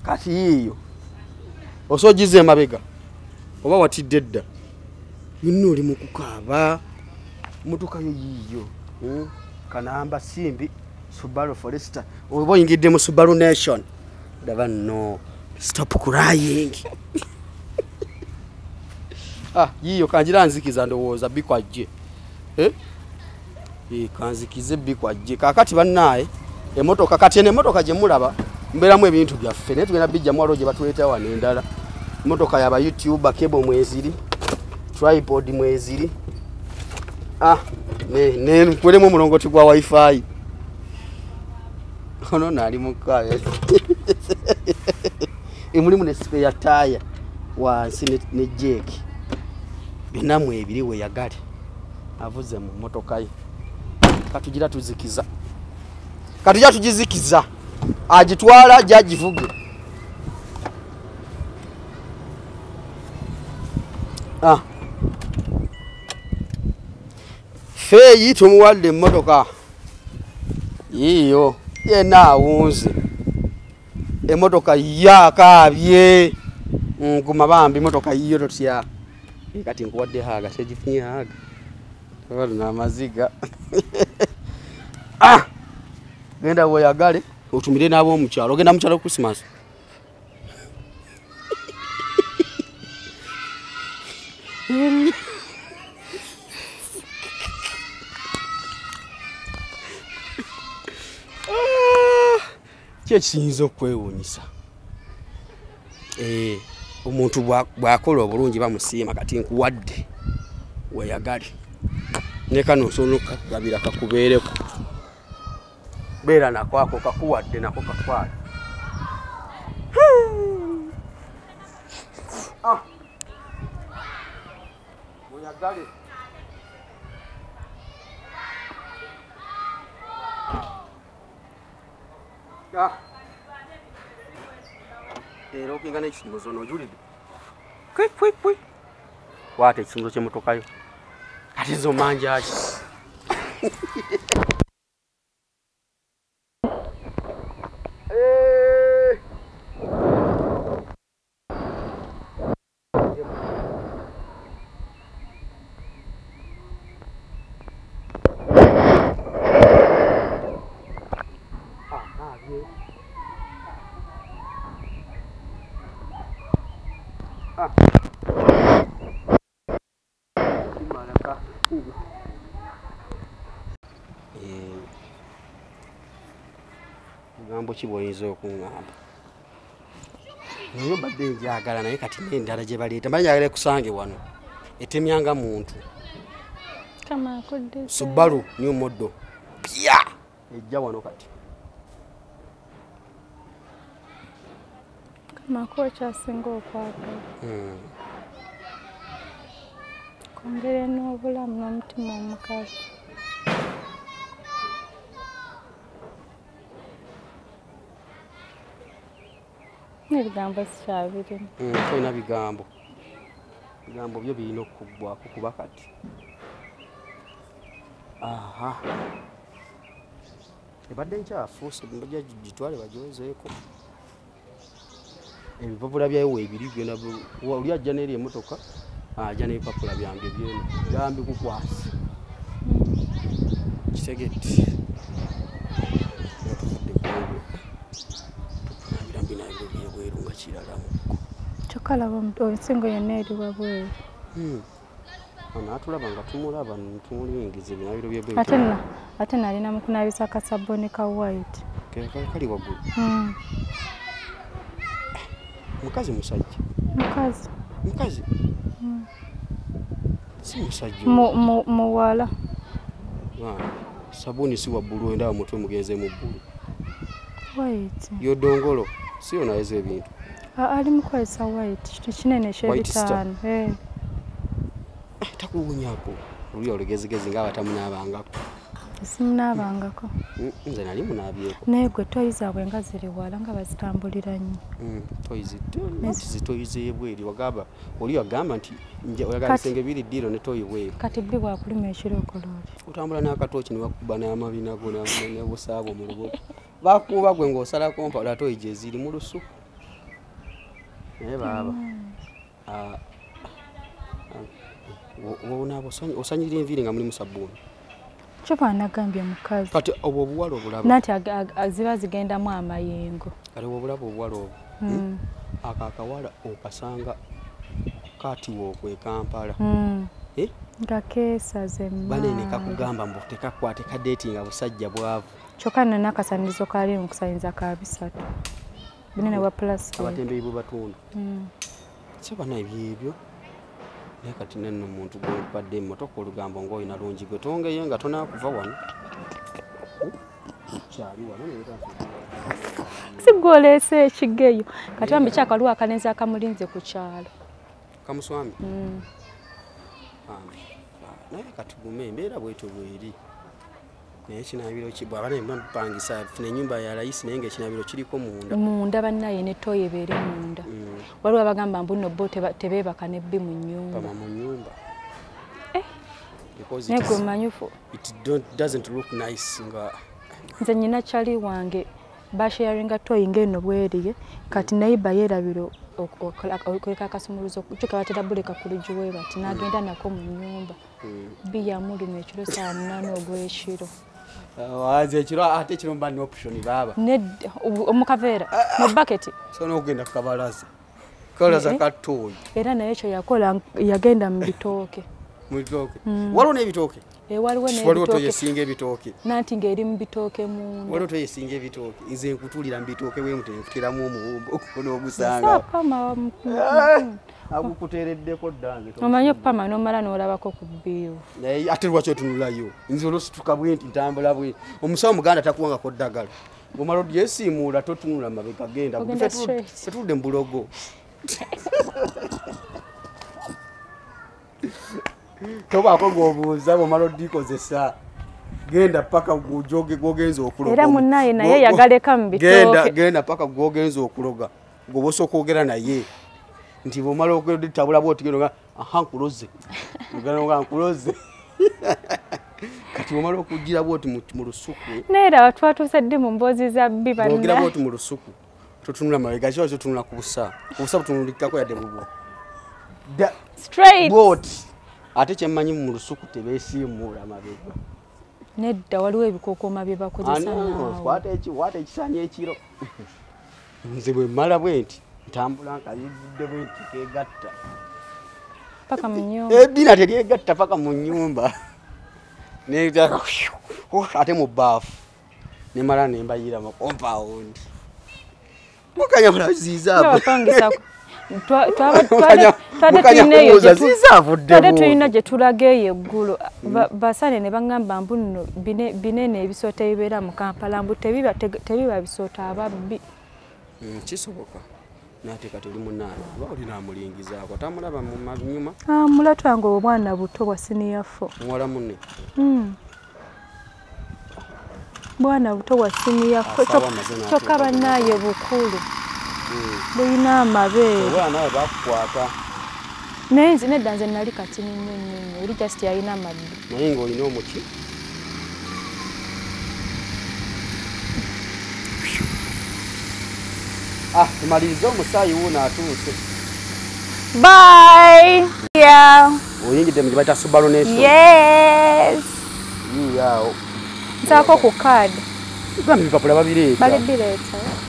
Kati yiyo. Osogize emabega. Oba watidde dda. Yinno oli mu kukaaba. Motoka yo yiyo. Kanamba simbi Subaru Forester. Oba oyingidde mu Subaru Nation. Daba no. Stop crying. Yiyo kanjira nzikiza ndowooza bikwajje. Kanzikize bikwajje. Kakati bannaye emmotoka kati ene emmotoka gye mulaba mbeeramu ebintu byaffe. Naye tugenda bijjamu waliwo gye batuleeta wano endala. Emmotoka yaba YouTuber, cable mweziri, tripod mweziri. Nkwelemu omulongoti gwa wifi. Ono naali mukaya. Emulimu ne spare tire wansi ne jeki. Binamu ebiri weyagale. Avuze mu mmotoka ye. Katugira tuzikiza. Katujja tugizikiza. Agitwala jagivuge. Feyi tumuwadde emmotoka. Yiyo yenna awunze. Emmotoka yakaabye. Nguma bambi emmotoka yiyo totya. Kati nkuwadde haga tegifunye haga. Waliwo amaziga. Genda weyagale otumire n'ab'omu kyalo. Ogenda mu kyalo Christmas. Kyekisinza okwewuunyisa. Omuntu bw'akola obulungi bamusiima kati nkuwadde weyagale. Ne kano osobola okukagabira kakubeereko. Beera nako ako kakuwadde nako katwala. Weyagale. Era okinga n'ekisumbuzo n'ojulidde. Kwi. Kwata ekisumbuzo ky'emmotoka yo. Kati nze omanja ki? Mugambo ki bw'oyinza okuŋŋamba? Naye mbadde njagala naye kati n'endala gye baleeta mba njagala ekusange wano etemyanga muntu. Subaru new model pya ejja wano kati. Kamakuwa kyasinga okwagala. Kwongere n'obulamu n'omutima omukazi. Ebigambo sikyabirimu. Tolina bigambo. Bigambo byo birina okuggwako kuba kati. Aha. Ebadde nkyafu bajja gitwale bagyozeeko. Ebipapula byayo weebiri byonna oli ajja n'eri emmotoka ajja n'ebipapula byange byeno gambi kukwasi. Kitegedde. Bweru nga kiralamu. Kyokka laba ensingo yonna eri wabweru. Naatulaba nga tumulaba tumulingiza ebinabiro bye bwe. Ate nalina mu kunaabisa akasabbuuni ka white. Kali waggulu. Mukazi musajja. Mukazi. Si musajja. Muwala. Sabuni si wa bbulu endaba mutwe mugenze mu bbulu. White. Yodongolo si onaweza ebintu. Ali mukozesa white kinene kyebitaano. Takuwunyako oli olugezigezi ng'abatamunaabangako. Simunaabangako. Nze nali munaabyeko. Naye gwe toyi zaabwe nga ziri wala nga bazitambulira nnyo. Toyi z'ebweru wagamba oli wagamba nti oyagala bisenge biri ddiro ne toyi bweru. Kati bbi bwakulima ekirokolooli. Otambula n'akatooki ne bakuba n'amabina go n'obusaabo mu lubugo. Bakuba gwe ng'osalako mpawula toyi gye ziri mu lusuku. Naye baaba. Osanyirira enviiri nga mulimu sabbuuni. Kyova nagambye mukazi. Kati obwo obuwala obulaba. Nati ziba zigendamu amayengo. Kati obulaba obuwala obwo. Ako akawala okasanga kati wookwe Kampala. Nga keesaze maanyi. Banene kakugamba mbu tekakwate kadeetinga busajja bwavu. Kyokka nno n'akasanizo kaali mu kusanyiriza ka 3. Bunene bwa plastic. Abatembeeyi bwe batunda. So bana ebyebyo. Naye kati nno omuntu gwokupadde emmotoka olugambo ng'olina lungi gwe tongeyo nga tonaakuva wano. Kyali wano si gw'oleese ekigeyo. Kati bambi kyakaluwa akalenzi akamulinze ku kyalo. Kamuswami? Naye kati gume embeera bwetyo bweri. Naye ekinabiro bw'aba bapangisa funa ennyumba ya layisi naye ng'ekinabiro kiriko munda. Munda bannaye ne toyi ebeere munda. Waliwo abagamba mbu nno bo tebeebaka ne bbi mu nnyumba. Bama mu nnyumba. Naye gwe mumanyufu. It doesn't look nice nga. Nze nnyina kyali wange basharinga toyi ng'eno bweriye kati nayiba yeerabira okoleka akasumuluzo kyokka batera buleka ku lujuwe bati n'agenda nako mu nnyumba. Bbi yamuluma ekiro 8 ogw'ekiro. Waze ekiro ate ekiro mba ni option baaba. Nedda omukaveera mu bucket. So n'ogenda ku kabalaza. Kabalaza ka toyi. Era naye ekyo yakola yagenda mu bitooke. Mu bitooke. Waliwo n'ebitooke. Waliwo n'ebitooke. Waliwo toyesinga ebitooke. Nanti ng'eri mu bitooke munda. Waliwo toyesinga ebitooke. Nze nkutulira mu bitooke bwe mute nkutiramu omuwumbo n'ogusanga. Sapama agukuteereddeko ddange. Omanyi pama n'omala n'olabako ku bbiiwo. Naye ate lwaki otunulayo? Nze olusituka bwe nti ntambula bwe. Omusawo Muganda takuwangako ddagala. Bw'omala odyesiimuula totunula mabega genda. Tetudde mu bulogo. Tobaako ng'obuuza bw'omala oddikozesa. Genda paka gwogenza okuloga. Era munnaye naye yagaleka mu bitooke. Genda paka gwogenza okuloga. Ng'obosa okwogera naye. Nti bw'omala okutabula bw'otigenda nga nkuloze. Ogenda nga nkuloze. Kati bw'omala okugira bw'oti mu lusuku. Naye era twatuuse ddi mu mboozi za bbi banna. Bw'ogira bw'oti mu lusuku. Totunula mabega kiba kyotunula ku busa. Ku busa butunulikako yadde bubwo. Straight. Bw'oti. Ate kyemmanyi mu lusuku tebeesiimuula mabega. Nedda waliwo ebikookoma bye bakozesa naawe. Waata ekisaanyi ekiro. Nze bwe mmala bwe nti ntambula nkayidde bwe nti keegatta. Paka mu nnyumba. Ebbina teryegatta paka mu nnyumba. Ate mu bbaafu. Ne mala ne mbayira mu compound. Mukanya mulaziizaavu. Twade tulina gye tulaga eyo eggulu. Basane ne baŋŋamba mbu nno binene ebisota ebibeera mu Kampala mbu tebiba bisota ababbi. Kisoboka. Nate kati oli munaana oba oli n'amulingizaako atamulaba mu manyuma. Mulatwange obwana buto bwa senior 4. Muwala munne. Bwana buto bwa senior 4 kyokka bannaye bukulu. luyina amabeere. Obwana nawe bakukwata. Naye nze nedda nze nali katini nnyo eri just yalina amaddu. Naye ng'olina omuki. Tumalirize omusaayi wuuno atuuse. Bye! Yeah. Oyingidde mu gye bayita Subaru Nation. Yes! Yiiyo awo. Nsaako ku kaadi. Ebipapula babireeta. Balibireeta.